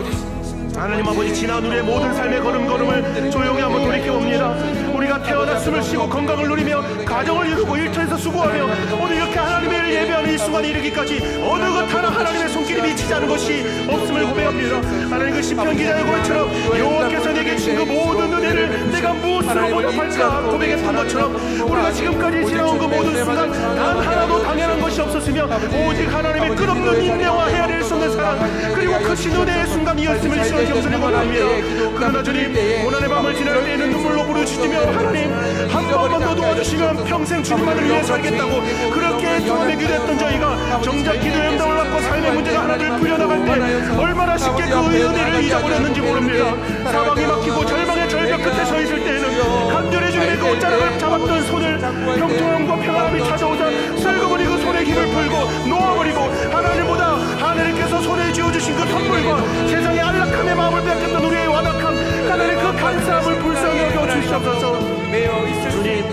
하나님 아버지, 지난 우리의 모든 삶의 걸음걸음을 조용히 한번 돌이켜봅니다. 우리가 태어나 숨을 쉬고 건강을 누리며 가정을 이루고 일터에서 수고하며 오늘 이렇게 하나님을 예배하는 이 순간에 이르기까지 어느 것 하나 하나님의 손길이 미치지 않은 것이 없음을 고백합니다. 하나님, 그 시편 기자의 고백처럼 여호와께서 내게 준 그 모든 은혜를 내가 무엇으로 보답할까 고백했던 것처럼 우리가 지금까지 지나온 그 모든 순간 단 하나도 당연한 것이 없었으며 오직 하나님의 끝없는 인내와 헤아릴 수 없는 사랑 그리고 크신 은혜의 순간이었음을 시원 겸손히 고백합니다. 그러나 주님, 고난의 밤을 지날 때에는 눈물로 부르짖으며 하나님, 한 번만 더 도와주시면 평생 주님만을 위해 살겠다고 그렇게 처음에 기도했던 저희가 정작 기도의 응답을 받고 삶의 문제가 하나둘 풀려나갈 때 얼마나 쉽게 그 은혜를 잊어버렸는지 모릅니다. 사방이 막히고 절망의 절벽 끝에 서 있을 때에는 간절히 주님의 그 옷자락을 잡았던 손을 평통함과 평안함이 찾아오자 슬그머니 그 손에 힘을 풀고 놓아버리고 하나님보다 하나님께서 손에 쥐어주신 그 선물과 세상의 안락함의 마음을 뺏겼던 우리의 완악함, 하나님 그 간사함을 불쌍히 여겨 주시옵소서. 주님,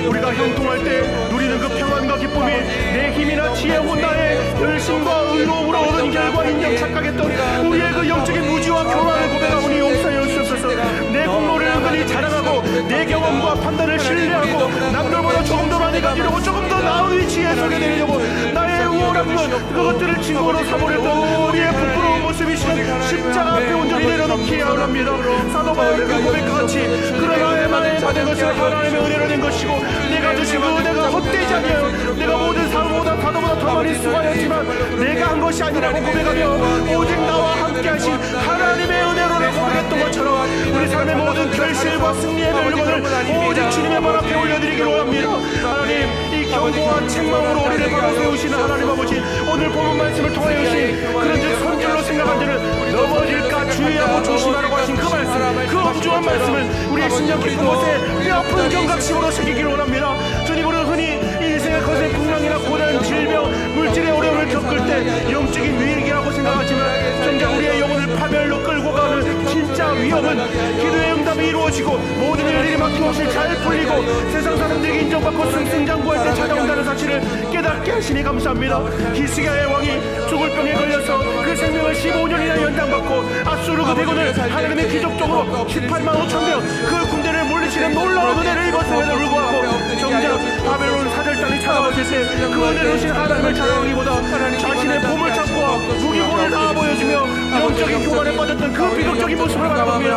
우리가 형통할 때 누리는 그 평안과 기쁨이 내 힘이나 지혜 혼나의 열심과 의로움으로 얻은 결과 인정 착각했던 우리의 그 영적인 무지와 교만을 고백하오니 용서하여 주옵소서. 내 공로를 은근히 자랑하고 내 경험과 판단을 신뢰하고 남들보다 조금 더 많이 가지려고 조금 더 나은 위치에 서게 되려고 나의 우월한 것 그것들을 증거로 삼으려던 우리의 부끄러운 모습이시는 십자가 앞에 온전히 내려놓기에 합니다. 사도 바울의 그 고백과 같이 그러나 나의 받은 것은 하나님의 은혜로 된 것이고 내가 주신 그 은혜가 헛되지 아니하여 내가 모든 사람보다 다도보다 더 많이 수고하였지만 내가 한 것이 아니라고 고백하며 오직 나와 함께 하신 하나님의 은혜로라고 고백했던 것처럼 우리 삶의 모든 결실과 승리의 결론을 오직 주님의 발 앞에 올려드리기로 합니다. 하나님, 이 견고한 책망으로 우리를 바로 세우시는 하나님 아버지, 오늘 본문 말씀을 통하여시 그런즉 손길로 생각한 자는 넘어질까 주의하고 조심하라고 하신 그 말씀, 그 엄중한 말씀을 우리의 심령 깊은 곳에 뼈아픈 경각심으로 새기기로 원합니다. 주님, 우리는 흔히 인생의 거센 풍랑이나 고난, 질병, 물질의 어려움을 겪을 때 영적인 위기라고 생각하지만 정작 우리의 영혼을 파멸로 끌고 가는 진짜 위험은 기도의 응답이 이루어지고 모든 일들이 막힘없이 잘 풀리고 세상 사람들에게 인정받고 승승장구할 때 찾아온다는 사실을 깨닫게 하시니 감사합니다. 히스기야의 왕이 죽을 병에 걸려서 그 생명을 15년이나 연장받고 아수르 그 대군을 하나님의 기적적으로 18만 5천 명 그 군대를 물리치는 놀라운 은혜를 입었음에도 불구하고 정작 바벨론 사절단이 찾아왔을 때 그 은혜를 주신 하나님을 찬양하기보다 자신의 보물 창고와 무기고를 다 보여주며 영적인 교만에 빠졌던 그 비극적인 모습을 바라봅니다.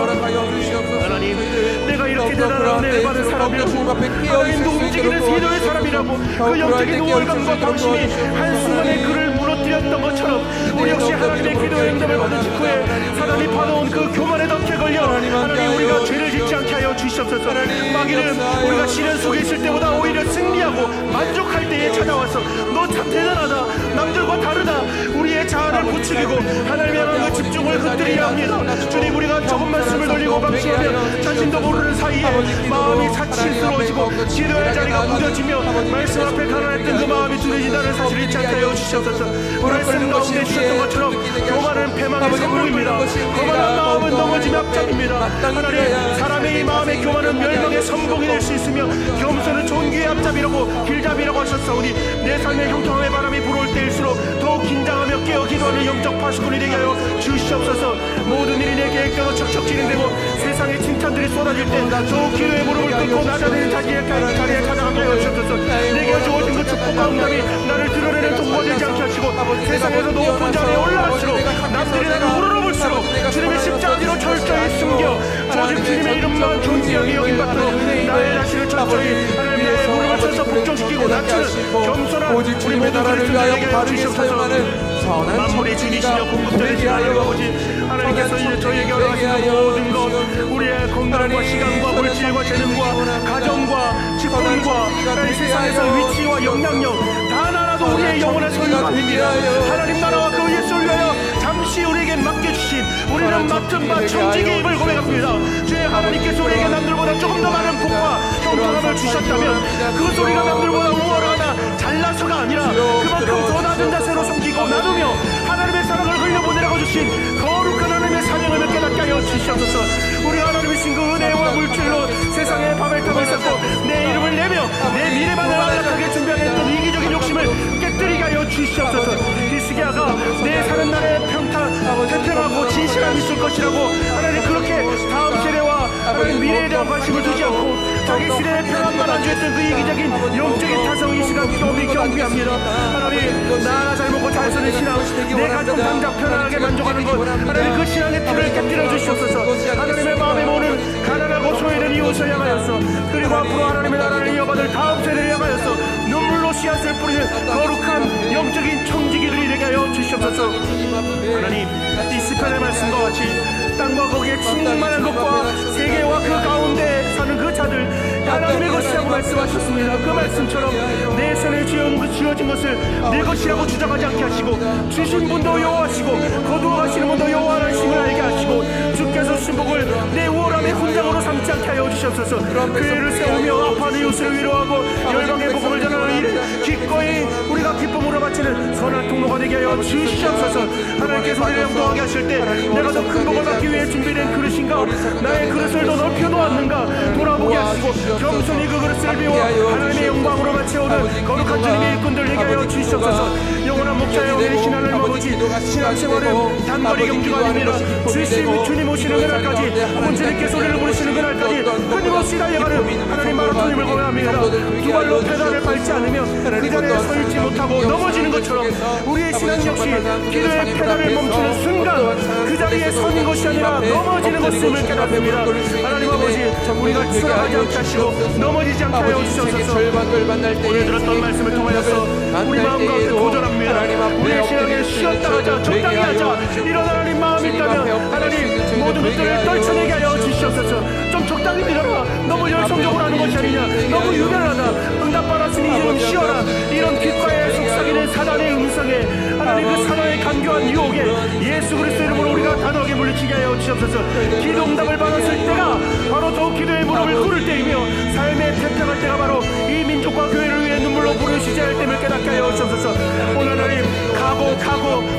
하나님, 내가 이렇게 대단한 은혜를 받은 사람이라고 하나님도 움직이는 기도의 사람이라고 그 영적인 우월감과 방심이 한순간에 그를 무너뜨렸던 것처럼 우리 역시 하나님의 기도의 응답을 받은 직후에 사단이 파놓은 그 교만의 덫에 걸려 하나님 우리가 죄를 짓지 않게 하여 주시옵소서. 주시옵소서. 마귀는 우리가 시련 속에 있을 때보다 오히려 승리하고 만족할 때에 찾아와서 너 참 대단하다, 남들과 다르다, 우리의 자아를 부추기고 하나님의 향한 그 집중을 흩뜨리려 합니다. 주님, 우리가 조금 말씀을 돌리고 방심하며 자신도 모르는 사이에 마음이 사치스러워지고 기도의 자리가 무뎌지며 말씀 앞에 가난했던 그 마음이 둔해진다는 사실을 잊지 않게 하여 주시옵소서. 말씀 가운데 주셨던 것처럼 교만은 패망의 선봉입니다. 거만한 마음은 넘어짐의 앞잡입니다. 하나님, 사람의 이 마음의 교만은 멸망의 선봉이 될 수 있으며 겸손은 존귀의 앞잡이라고 길잡이라고 하셨사오니 내 삶의 형통함의 바람이 불어올 때일수록 더욱 긴장하며 깨어 기도하는 영적 파수꾼이 되게 하여 주시옵소서. 모든 일이 내 계획대로 척척 진행되고 세상의 칭찬들이 쏟아질 때 더욱 기도의 무릎을 꿇고 낮아지는 자기의 자리에 찾아가게 하여 주옵소서. 내게 주어진 그 축복과 응답이 나를 드러내는 도구가 되지 않게 하시고 세상에서 높은 자리에 올라갈수록 남들이 나를 우러러볼수록 주님의 십자가 뒤로 철저히 숨겨 오직 주님의 이름만 존귀하게 여김받도록 나의 자신을 철저히 하나님의 무릎을 쳐서 복종시키고 낮추는 겸손한 우리 모두들을 위하여 바르게 사용하는 만물의 주이시며 공급자이신 하나님 아버지, 하나님께서 이제 저희에게 허락하시는 모든 것, 우리의 건강과 시간과 물질과 재능과 가정과 직분과 이 세상에서 위치와 영향력 단 하나도 우리의 영혼의 소유가 아닙니다. 하나님 나라와 그 예수를 위하여 잠시 우리에게 맡겨주신 우리는 맡은 바 청지기의 입을 고백합니다. 주의 하나님께서 우리에게 남들보다 조금 더 많은 복과 형통함을 주셨다면 그 소리가 남들보다 우월하거나 잘나서가 아니라 그만큼 더 낮은 자세로 섬기고 나누며 하나님의 사랑을 흘려보내라고 주신 거룩한 하나님의 사명을 깨닫게 하여 주시옵소서. 우리가 하나님의 신 그 은혜와 물질로 세상의 바벨탑을 쌓고 내 이름을 내며 내 미래만을 안락하게 준비하였던 이기적인 욕심을 깨뜨리게 하여 주시옵소서. 히스기야가 내 사는 날에 태평하고 진실함이 있을 것이라고 하나님 그렇게 다음 세대와 하나님 미래에 대한 관심을 두지 않고 자기 시대의 평안만 안주했던 그 이기적인 영적인 타성이 이 시간 겸이 경비합니다. 하나님, 나 잘 먹고 잘 사는 신앙, 내 가정 당장 편안하게 만족하는 것, 하나님 그 신앙의 틀을 깨뜨려 주시옵소서. 하나님의 마음에 모는 가난하고 소외된 이웃을 향하여서 그리고 앞으로 하나님의 나라를 이어받을 다음 세대를 향하여서 눈물로 씨앗을 뿌리는 거룩한 영적인 청지기들이 되게 하여 주시옵소서. 하나님, 이 시편의 말씀과 같이 땅과 거기에 충만한 것과 세계와 그 가운데 사는 그 자들 하나님의 것이라고 말씀하셨습니다. 그 말씀처럼 내 손에 쥐어진 것을 내 것이라고 주장하지 않게 하시고 주신 분도 여호와시고 거두어 가시는 분도 여호와라는 심을 알게 하시고 주께서 신복을 내 우월함의 훈장으로 삼지 않게 하여 주시옵소서. 교회를 세우며 아파하는 이웃을 위로하고 열방의 복음을 전하는 일 기꺼이 우리가 기쁨으로 바치는 선한 통로가 되게 하여 주시옵소서. 하나님께서 우리를 영광하게 하실 때 내가 더 큰 복을 받기 위해 준비된 그릇인가, 나의 그릇을 더 넓혀 놓았는가 돌아보게 하시고 겸손히 그 그릇을 비워 하나님의 영광으로 바치오는 거룩한 주님의 일꾼들 되게 하여 주시옵소서. 영원한 목자여 내리신 하나님 아버지, 신앙생활은 단거리 경주가 아닙니다. 주님 오시는 그날까지 혹은 주님께 소리를 부르시는 그날까지 끊임없이 달려가는 하나님 마라톤임을 고백합니다. 두 발로 페달을 밟지 않으면 그 자리에 서 있지 못하고 넘어지는 것처럼 우리의 신앙 역시 기도의 페달을 멈추는 순간 그 자리에 서는 것이 아니라 넘어지는 것임을 깨닫습니다. 하나님 아버지, 우리가 추락하지 않게 하시고 넘어지지 않게 하여 주셔서 오늘 들었던 말씀을 통하여서 우리 마음 가운데 도전합니다. 우리의 신앙에 쉬었다 하자, 적당히 하자, 이런 하나님 마음이 있다면 하나님 모든 것들을 떨쳐내게 하여 주시옵소서. 좀 적당히 믿어라, 너무 열성적으로 하는 것이 아니냐, 너무 유별하다, 응답받았으니 이제 좀 쉬어라, 이런 귓가에 속삭이는 사단의 음성에 하나님 그 사단의 간교한 유혹에 예수 그리스도 이름으로 우리가 단호하게 물리치게 하여 주시옵소서. 기도 응답을 받았을 때가 바로 더욱 기도의 무릎을 꿇을 때이며 삶의 태평할 때가 바로 이 민족과 교회를 위해 눈물로 부르시지 할 때를 깨닫게 하여 주시옵소서. 오늘 하나님 가고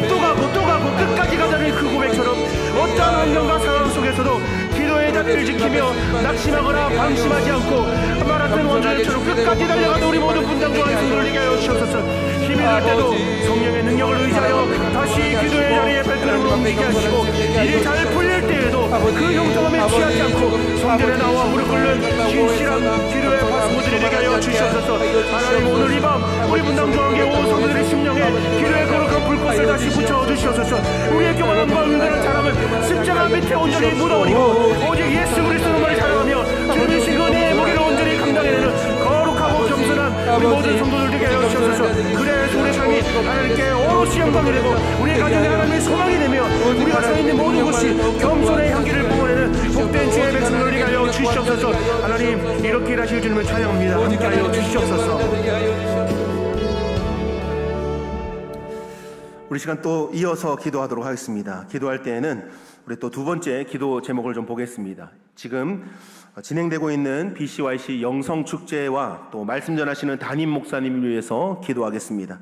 또 가고 끝까지 가자는 그 고백처럼 어떠한 환경과 상황 속에서도 기도의 자리를 지키며 낙심하거나 방심하지 않고 마라톤 원자력처럼 끝까지 달려가는 우리 모든 분장과 성도를 이게 하여 주시옵소서. 힘이 들 때도 성령의 능력을 의지하여 다시 기도의 자리에 발걸음을 옮기게 하시고 일이 잘 풀릴 때에도 그 형통함에 취하지 않고 성전에 나와 무릎 꿇는 진실한 기도의 파수꾼들이 되게 하여 주시옵소서. 하나님, 오늘 이 밤 우리 분당중앙교회 온 성도들의 심령에 기도의 거룩한 불꽃을 다시 붙여 주시옵소서. 우리의 교만함과 은근한 자랑을 십자가 밑에 온전히 묻어버리고 오직 예수 그리스도만을 자랑하며 주님의 신은혜의 무게를 온전히 감당해내는 거룩하고 겸손한 우리 모든 성도들 되게 하여 주시옵소서. 그래서 우리의 삶이 하나님께 오롯이 영광이 되고 우리의 가정에 하나님의 소망이 되며 우리가 서 있는 모든 곳이 겸손의 향기를 뿜어내는 복된 주의 백성을 되게 하여 주시옵소서. 주시옵소서. 하나님 이렇게 일하실 주님을 찬양합니다. 함께하여 주시옵소서. 우리 시간 또 이어서 기도하도록 하겠습니다. 기도할 때에는 우리 또 두 번째 기도 제목을 좀 보겠습니다. 지금 진행되고 있는 BCYC 영성축제와 또 말씀 전하시는 담임 목사님을 위해서 기도하겠습니다.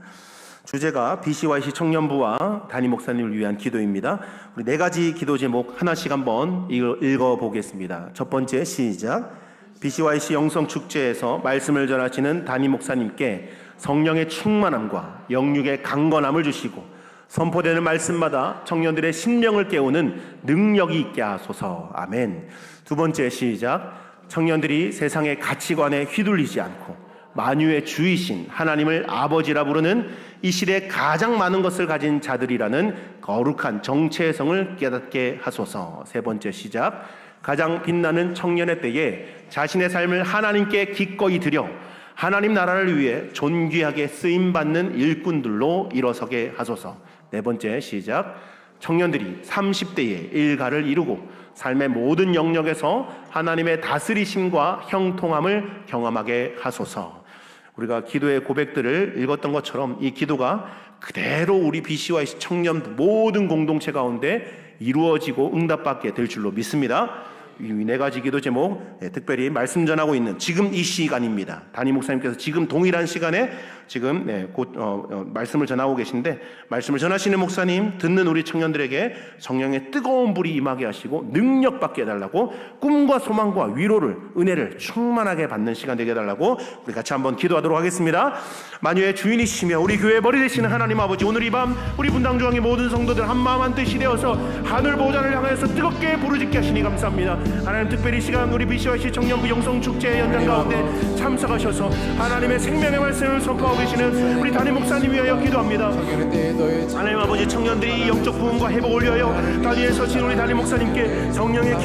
주제가 BCYC 청년부와 담임 목사님을 위한 기도입니다. 우리 네 가지 기도 제목 하나씩 한번 읽어보겠습니다. 첫 번째 시작. BCYC 영성축제에서 말씀을 전하시는 담임 목사님께 성령의 충만함과 영육의 강건함을 주시고 선포되는 말씀마다 청년들의 심령을 깨우는 능력이 있게 하소서. 아멘. 두 번째 시작. 청년들이 세상의 가치관에 휘둘리지 않고 만유의 주이신 하나님을 아버지라 부르는 이 시대에 가장 많은 것을 가진 자들이라는 거룩한 정체성을 깨닫게 하소서. 세 번째 시작. 가장 빛나는 청년의 때에 자신의 삶을 하나님께 기꺼이 드려 하나님 나라를 위해 존귀하게 쓰임받는 일꾼들로 일어서게 하소서. 네 번째 시작. 청년들이 30대에 일가를 이루고 삶의 모든 영역에서 하나님의 다스리심과 형통함을 경험하게 하소서. 우리가 기도의 고백들을 읽었던 것처럼 이 기도가 그대로 우리 BCYC 청년 모든 공동체 가운데 이루어지고 응답받게 될 줄로 믿습니다. 이 네 가지 기도 제목 특별히 말씀 전하고 있는 지금 이 시간입니다. 담임 목사님께서 지금 동일한 시간에 지금 곧 말씀을 전하고 계신데 말씀을 전하시는 목사님, 듣는 우리 청년들에게 성령의 뜨거운 불이 임하게 하시고 능력 받게 해달라고, 꿈과 소망과 위로를, 은혜를 충만하게 받는 시간 되게 해달라고 우리 같이 한번 기도하도록 하겠습니다. 만유의 주인이시며 우리 교회 머리 되시는 하나님 아버지, 오늘 이 밤 우리 분당 중앙의 모든 성도들 한마음 한뜻이 되어서 하늘 보좌를 향하여서 뜨겁게 부르짖게 하시니 감사합니다. 하나님 특별히 이 시간 우리 BCYC 청년부 영성축제 연장 가운데 참석하셔서 하나님의 생명의 말씀을 선포하고 계시는 우리 담임 목사님 위하여 기도합니다. 하나님 아버지, 청년들이 영적 부흥과 회복을 위하여 단위에 서신 우리 담임 목사님께 성령의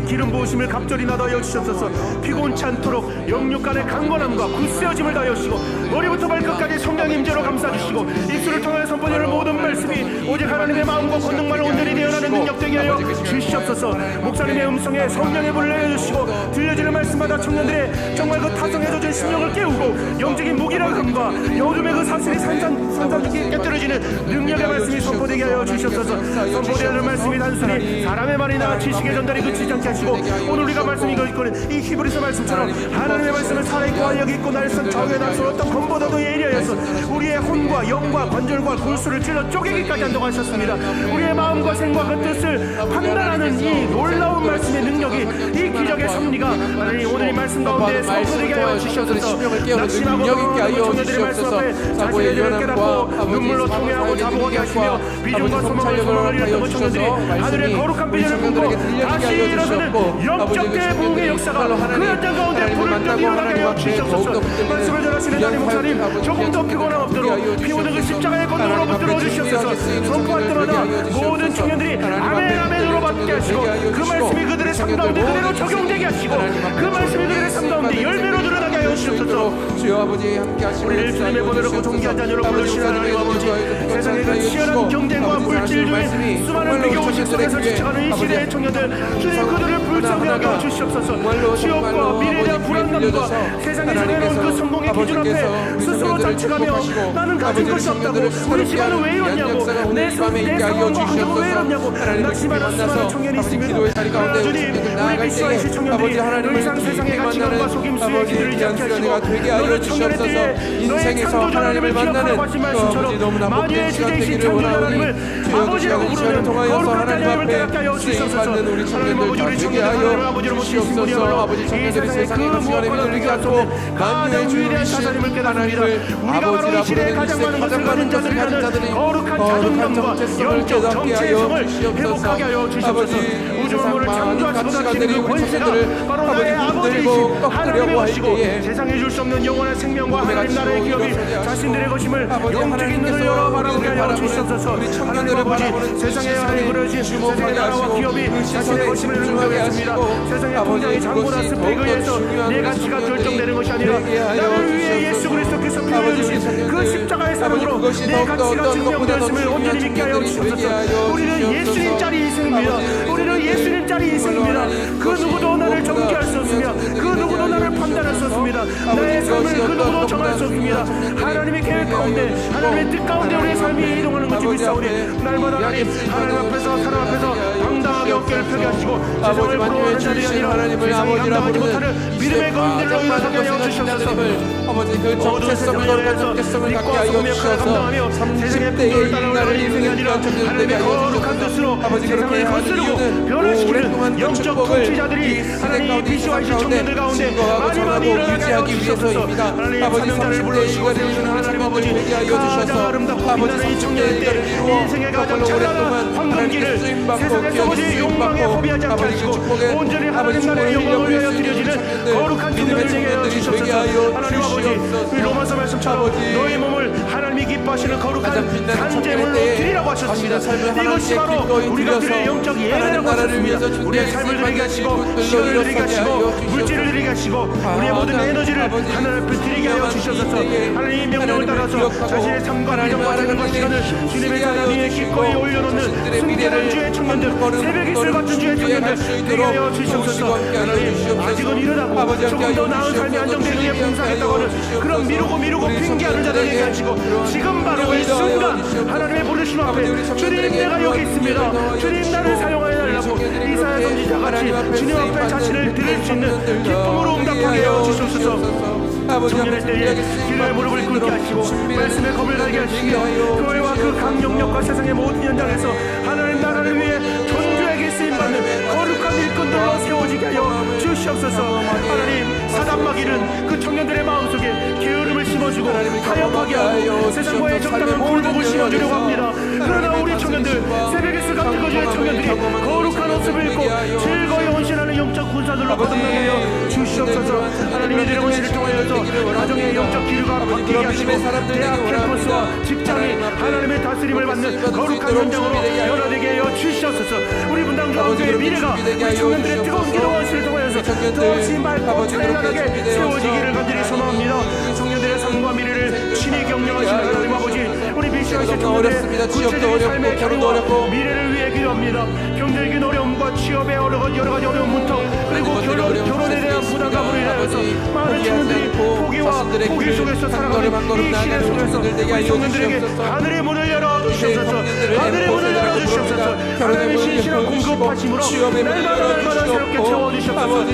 기름 부으심을 갑절이 나다하여 주셨소서. 피곤치 않도록 영육 간의 강건함과 굳세어짐을 다하여 주시고 머리부터 발끝까지 성령의 임재로 감싸주시고 입술을 통하여 선포되는 모든 말씀이 오직 하나님의 마음과 권능만을 온전히 되어나는 능력 되게 하여 주시옵소서. 목사님의 음성에 성령의 불을 내려주시고 들려지는 말씀마다 청년들의 정말 그 타성에 젖은 심령을 깨우고 영적인 무기력함과 어둠의 그 사슬이 산산조기 깨뜨려지는 능력의 말씀이 선포되게 하여 주시옵소서. 선포되는 말씀이 단순히 사람의 말이나 지식의 전달이 그치지 않게 하시고 오늘 우리가 말씀 읽어있거든 이 히브리서 말씀처럼 하나님의 말씀을 살아있고 활력이 있고 날선 적에 나서 어떤 검보다도 예리하여서 우리의 혼과 영과 관절과 골수를 찔러 쪼개기까지 한다고 하셨습니다. 우리의 마음과 생과 그 뜻을 판단하는 이 놀라운 말씀의 능력이, 이 기적의 섭리가 하나님 오늘 이 말씀 가운데 선포되게 하여 주시옵소서. 낙심하고 청년들의 말씀 앞에 자신의 죄를 깨닫고 눈물로 통회하고 자복하게 하시며 비전과 소망을 잃었던 청년들이 하늘의 거룩한 비전을 품고 다시 일어서는 영적 대부흥의 역사가 그 현장 가운데 불을 떼어 일어나게 하여 주시옵소서. 말씀을 전하시는 담임 목사님, 조금 더 피곤함 없도록 피오는 그 십자가의 권능으로 붙들어 주시옵소서. 선포할 때마다 모든 청년들이 아멘 아멘으로 받게 하시고 그 말씀이 그들의 삶 가운데 그대로 적용되게 하시고 그 말씀이 그들의 삶 가운데 열매로 드러나게 하여 주시옵소서. 주여 아버지 함께 하시고 우리를 주님의 본으로 고통기한 자녀로 부르시는 하나님 아버지, 세상의 그 치열한 경쟁과 물질 중에 수많은 비교의식 속에서 지쳐가는 이 시대의 청년들, 주님 그들을 불쌍하게 하여 주시옵소서. 취업과 미래에 대한 불안감과 세상에서 내놓은 그 성공의 기준 앞에 스스로 자책하며 나는 가진 것이 없다고, 우리 집안은 왜 이러냐고, 내 상황과 환경은 왜 이러냐고 낙심하는 수많은 청년이 있으면 그러나 주님, 우리 BCYC 청년들이 더 이상 세상의 가치관과 속임수에 기들지 않게 하시고 너를 청년의 때에 너의 창조주 하나님을 기억하라고 하신 말씀처럼 만유의 주제이신 창조주 하나님을 아버지라고 부르는 거룩한 자녀를 깨닫게 하여 주시옵소서. 하나님 아버지, 우리 청년들 하나님을 아버지로 모시신 분이야말로 이 세상의 그 무엇보다 되지 않고 가장 위대한 사사님을 깨닫습니다. 우리가 바로 이 시대에 가장 많은 것을 가진 자들이라는 거룩한 자존감과 영적 정체성을 회복하게 하여 주시옵소서. 우주 만물을 창조하시고 다스리는 그 권세가 바로 나의 아버지이신 하나님의 것이고 세상에 줄 수 없는 영원한 생명과 하나님 나라의 기업이 자신들의 것임을 영적인 눈을 열어 바라보게 하여 주시옵소서. 하나님 아버지, 세상에 하나님 그러신 세상의 나라와 기업이 자신의 것임을 인정하겠습니다. 세상의 통장의 장보다 스펙에 의해서 내 가치가 결정되는 것이 아니라 나를 위해 예수 그리스도께서 피를 흘리신 그 십자가의 사랑으로 내 가치가 증명되었음을 온전히 믿게 하여 주시옵소서. 우리는 예수님짜리 인생입니다. 우리는 예수님짜리 인생입니다. 그 누구도 나를 정죄할 수 없으며 없습니다. 나의 삶을 그 누구도 정할 수 없습니다. 하나님의 계획 가운데, 하나님의 뜻 가운데 우리의 삶이 이동하는 것을 믿사오니 날마다 하나님 앞에서 사람 앞에서 당당하게 어깨를 펴게 하시고 세상을 부러워하는 자들이 아니라 세상이 감당하지 못하는 믿음의 건들로 일어서게 하여 주시옵소서. 아버지 그 정체성을 거룩한 정체성을 갖게 하여 주셔서 30대의 인간을 인생이 아니라 하나님의 거룩한 뜻으로 아버지 그렇게 하는 이유는 변화시키는 영적 통치자들이 하나님 비시와이시 청년들 가운데 많이 많이 일어나게 하여 주시옵소서. 하나님 사명자를 불러주시고 세우시는 하나님 아버지 가장 아름답고 빛나는 이 청년들 인생의 가장 찬란한 황금길을 세상에서 아버지 욕망에 허비하지 않게 하시고 온전히 하나님 나라의 영광을 위하여 드려지는 거룩한 청년들 되게 하여 주시옵소서. 하나님 아버지 우리 로마서 말씀처럼 너희 몸을 하나님이 기뻐하시는 거룩한 산제물로 드리라고 하셨습니다. 이것이 바로 우리가 드릴 영적 예배라고 하셨습니다. 우리의 삶을 드리게 하시고 시간을 드리게 하시고 물질을 드리게 하시고 우리의 모든 에너지를 하나님 앞에 드리게 하여 주셔서 하나님의 명령을 따라서 자신의 삶과 비전과 생각과 시간을 주님의 사랑 위에 기꺼이 올려놓는 승리하는 주의 청년들, 새벽 이슬 같은 주의 청년들 되게 하여 주시옵소서. 하나님 아직은 이르다고 조금 더 나은 삶이 안정되는 위에 봉사하겠다고 하는 그런 미루고 핑계하는 자들에게 하시고 지금 바로 이 순간 하나님의 부르심 앞에 주님 내가 여기 있습니다. 주님 나를 사용하여 달라고 이사야 선지자 같이 주님 앞에 자신을 드릴 수 있는 기쁨으로 응답하게 하여 주시옵소서. 청년의 때에 기도의 무릎을 꿇게 하시고 말씀의 검을 달게 하시며 교회와 그 강력력과 세상의 모든 현장에서 하나님 나라를 위해 존귀하게 쓰임받는 거룩한 일꾼들로 세워지게 하여 주시옵소서. 하나님 사단마귀는 그 청년들의 마음속에 게으름을 심어주고 타협하게 하고 세상과의 적당한 굴복을 심어주려고 합니다. 그러나 우리 청년들 새벽에 쓰감는 거주의 청년들이 거룩한 옷을 입고 즐거이 헌신하는 영적 군사들로 거듭나게 하여 주시옵소서. 하나님이 이들의 헌신을 통하여서 가정의 영적 기류가 바뀌게 하시고 대학 캠퍼스와 직장이 하나님의 다스림을 받는 거룩한 현장으로 변화되게 하여 주시옵소서. 우리 분당 교회의 미래가 우리 청년들의 뜨거운 기도와 헌신을 통하여서 더없이 맑고 찬란하게 세워지기를 간절히 소망합니다. 청년들의 삶과 미래를 친히 경영하시는 하나님 아버지 우리 비시하실 청년들의 구체적인 삶의 결혼과 미래를 위해 기도합니다. 경제적인 어려움과 취업의 여러 가지 어려운 문턱 그리고 결혼에 대한 부담감으로 인하여서 많은 청년들이 포기와 포기 속에서 살아가는 이 시대 속에서 우리 청년들에게 하늘의 문을 열어주시옵소서. 하늘의 문을 열어주시옵소서. 하나님의 신실한 공급하심으로 날마다 새롭게 채워주시옵소서.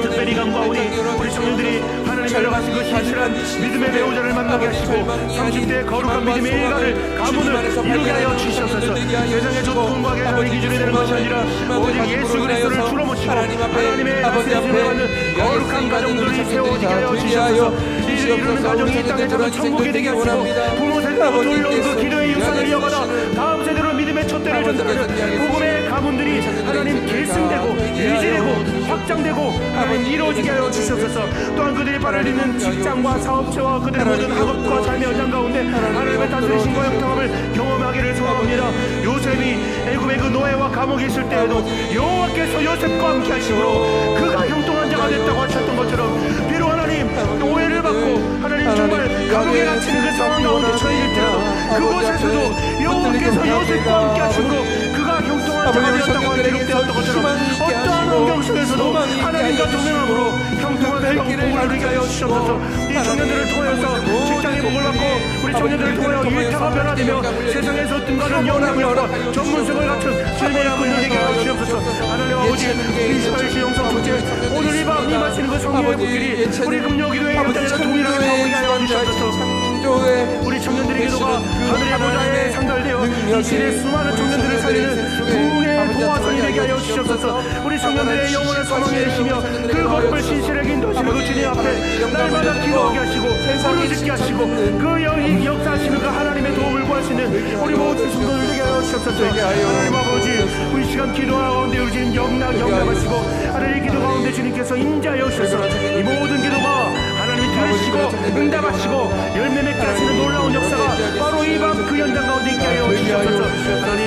특별히 간구하오니 우리 청년들이 하나님 열어가신 그 신실한 믿음의 배우자를 만나게 하시고 30대의 거룩한 믿음의 일가를 가문을 이루게 하여 주시옵소서. 세상의 조건과 계산의 기준이 되는 것이 아니라 오직 예수 그리스도를 주로 모시고 하나님의 다스림을 받는 거룩한 가정들이 세워지게 하여 주시옵소서. 이루는 가정이 이 땅에 작은 천국이 되게 하시고 부모 세대로 돌려온 그 기도의 유산을 이어가다 다음 세대로 믿음의 촛대를 전달하는 복음의 가문들이 하나님 계승되고 유지되고 확장되고 하나님 이루어지게 하여 주시옵소서. 또한 그들이 발을 딛는 직장과 사업체와 그들의 모든 학업과 삶의 현장 가운데 하나님의 다스리심과 형통함을 경험하기를 소망합니다. 요셉이 애굽의 그 노예와 감옥에 있을 때에도 여호와께서 요셉과 함께 하심으로 그가 형통한 자가 됐다고 하셨던 것처럼 비록 하나님 노예를 받고 하나님 정말 감옥에 갇히는 그 상황 가운데 처해질 때라도 그곳에서도 여호와께서 요셉과 함께 하심으로 그가 형통한 자가 되었다고 하는 기록되었던 것처럼 어떠한 환경 속에서도 하나님과 동행함으로 형통한 행복을 누리게 하여 주시옵소서. 이 청년들을 통하여서 직장의 복을 받고 우리 청년들을 통하여 일터가 변화되며 세상에서 뜸가는 영향력과 전문성을 갖춘 주님의 군들에게 하여 주시옵소서. 하나님 아버지 이스라엘시 영성 축제 오늘 이 밤 임하시는 그 성령의 불길이 우리 금요기도의 여자들과 동일하게 타오르게 하여 주시옵소서. 우리 청년들의 기도가 하늘의 보좌에 상달되어 이 시대의 수많은 청년들을 살리는 부흥의 도화선이 되게 하여 주시옵소서. 우리 청년들의 영혼을 소망해 주시며 그 걸음을 신실하게 인도하시는 그 주님 앞에 날마다 기도하게 하시고 부르짖게 하시고 그 역사하시는 그 하나님의 도움을 구하시는 우리 모든 성도들 되게 하여 주시옵소서. 하나님 아버지 우리 시간 기도 가운데 우리 영락하시고 하나님의 기도 가운데 주님께서 임재하여 주셔서 이 모든 기도가 하나님이 들으시고 응답하시고 열매 맺게 하시는 놀라운 역사가 바로 이 밤 그 현장 가운데 있게 하여 주시옵소서. 하나님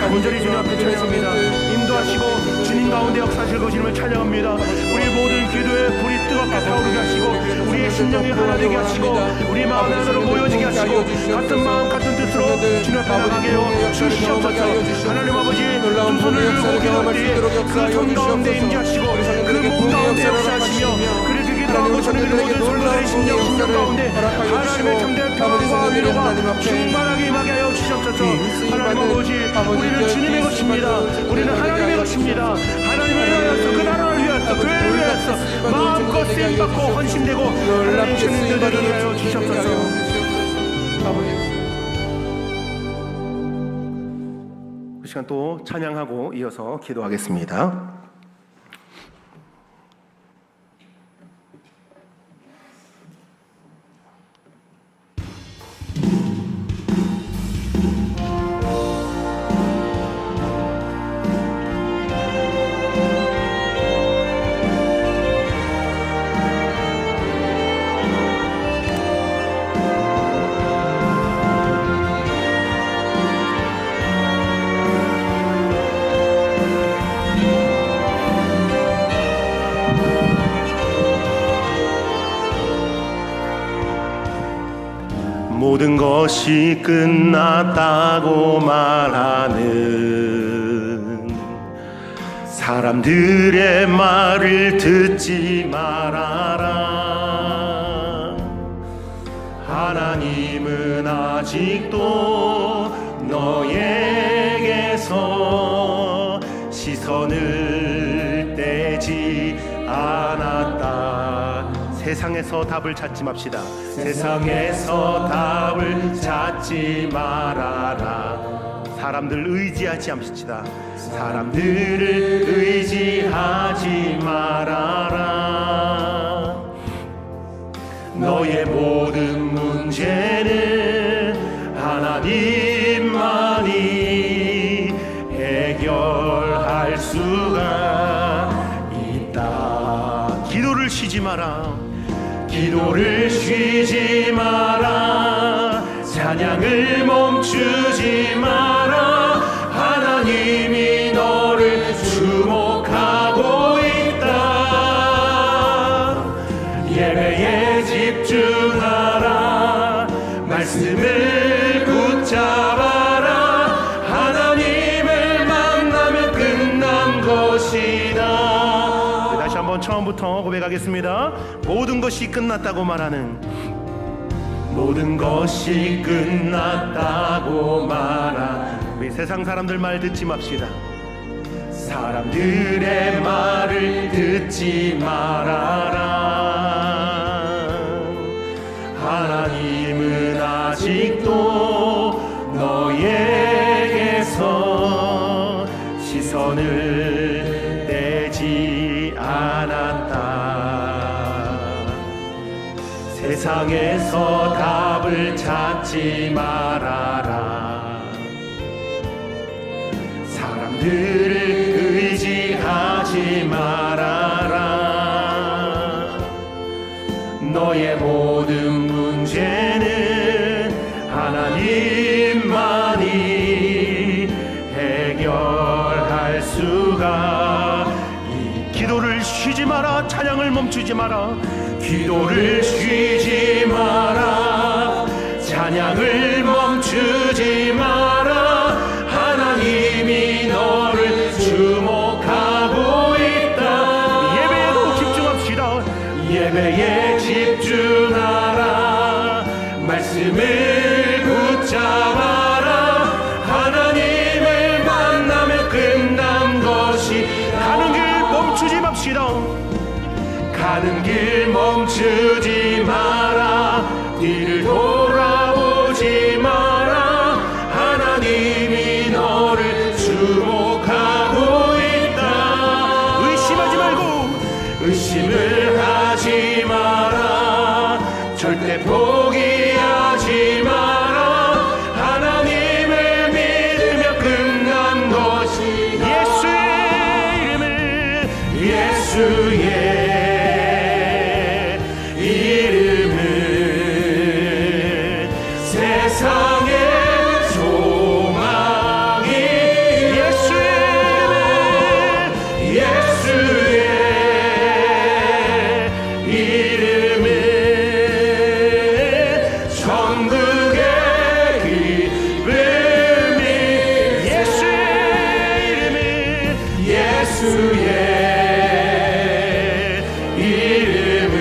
간절히 주님 앞에 찬양합니다. 인도하시고 주님 가운데 역사하실 것임을 찬양합니다. 우리 모든 기도에 불이 뜨겁게 타오르게 하시고 우리의 심령이 하나 되게 하시고 우리 마음 하나로 모여지게 하시고 같은 마음 같은 뜻으로 주님 앞에 나가게 하여 주시옵소서. 하나님 아버지 두 손을 들고 기도할 때에 그 손 가운데 임재하시고 그 몸 가운데 역사하시며 그렇게 기도하고 저는 모든 성도들의 심령 가운데 하나님의 참된 평안과 위로가 충만하게 임하게 하여 주시옵소서. 하나님 아버지, 우리는 주님의 것입니다. 우리는 하나님의 것입니다. 하나님을 위하여서, 그 나라를 위하여서, 교회를 위하여서 마음껏 쓰임받고 헌신되고 하나님 주님들을 위하여 주시옵소서. 그 시간 또 찬양하고 이어서 기도하겠습니다. 모든 것이 끝났다고 말하는 사람들의 말을 듣지 말아라. 하나님은 아직도 너에게서 시선을 떼지 않았다. 세상에서 답을 찾지 맙시다. 세상에서 답을 찾지 말아라. 사람들 의지하지 않읍시다. 사람들을 의지하지 말아라. 너의 모든 문제는 하나님만이 해결할 수가 있다. 기도를 쉬지 마라. 기도를 쉬지 마라. 찬양을 멈추지 마라. 하나님이 너를 주목하고 있다. 예배에 집중하라. 말씀을 붙잡아라. 하나님을 만나면 끝난 것이다. 다시 한번 처음부터 고백하겠습니다. 모든 것이 끝났다고 말하는, 모든 것이 끝났다고 말하는, 우리 세상 사람들 말 듣지 맙시다. 사람들의 말을 듣지 말아라. 하나님은 아직도 너에게서 시선을 떼지 않았다. 세상에서 답을 찾지 말아라. 사람들을 의지하지 말아라. 너의 모든 문제는 하나님만이 해결할 수가. 기도를 쉬지 마라. 찬양을 멈추지 마라. 기도를 쉬지 마라. 찬양을 멈추지 마라. 하나님이 너를 주목하고 있다. 예배에도 집중합시다. 예배에 집중하라. 말씀을 붙잡아라. 하나님을 만나면 끝난 것이. 가는 길 멈추지 맙시다. 가는 길 멈추지 마라. 뒤를 돌아보지 마라. 하나님이 너를 주목하고 있다. 의심하지 말고, 의심을 하지 마라. 절대 포기하지 마라. 하나님을 믿으며 끝난 것이. 예수의 이름을, 예수의 세상의 소망이. 예수의 이름은 천국의 기쁨이. 예수의 이름은, 예수의 이름은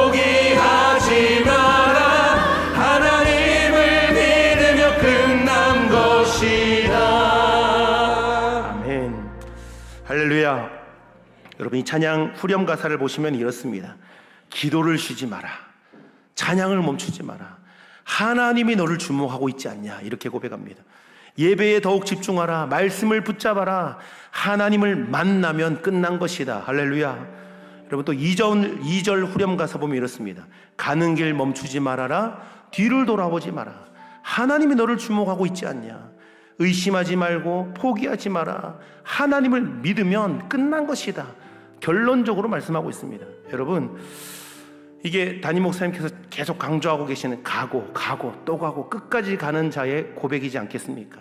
포기하지 마라. 하나님을 믿으며 끝난 것이다. 아멘. 할렐루야. 여러분, 이 찬양 후렴 가사를 보시면 이렇습니다. 기도를 쉬지 마라. 찬양을 멈추지 마라. 하나님이 너를 주목하고 있지 않냐, 이렇게 고백합니다. 예배에 더욱 집중하라. 말씀을 붙잡아라. 하나님을 만나면 끝난 것이다. 할렐루야. 여러분, 또 2절 후렴 가사 보면 이렇습니다. 가는 길 멈추지 말아라. 뒤를 돌아보지 마라. 하나님이 너를 주목하고 있지 않냐. 의심하지 말고 포기하지 마라. 하나님을 믿으면 끝난 것이다. 결론적으로 말씀하고 있습니다. 여러분, 이게 담임 목사님께서 계속 강조하고 계시는 가고 또 가고 끝까지 가는 자의 고백이지 않겠습니까?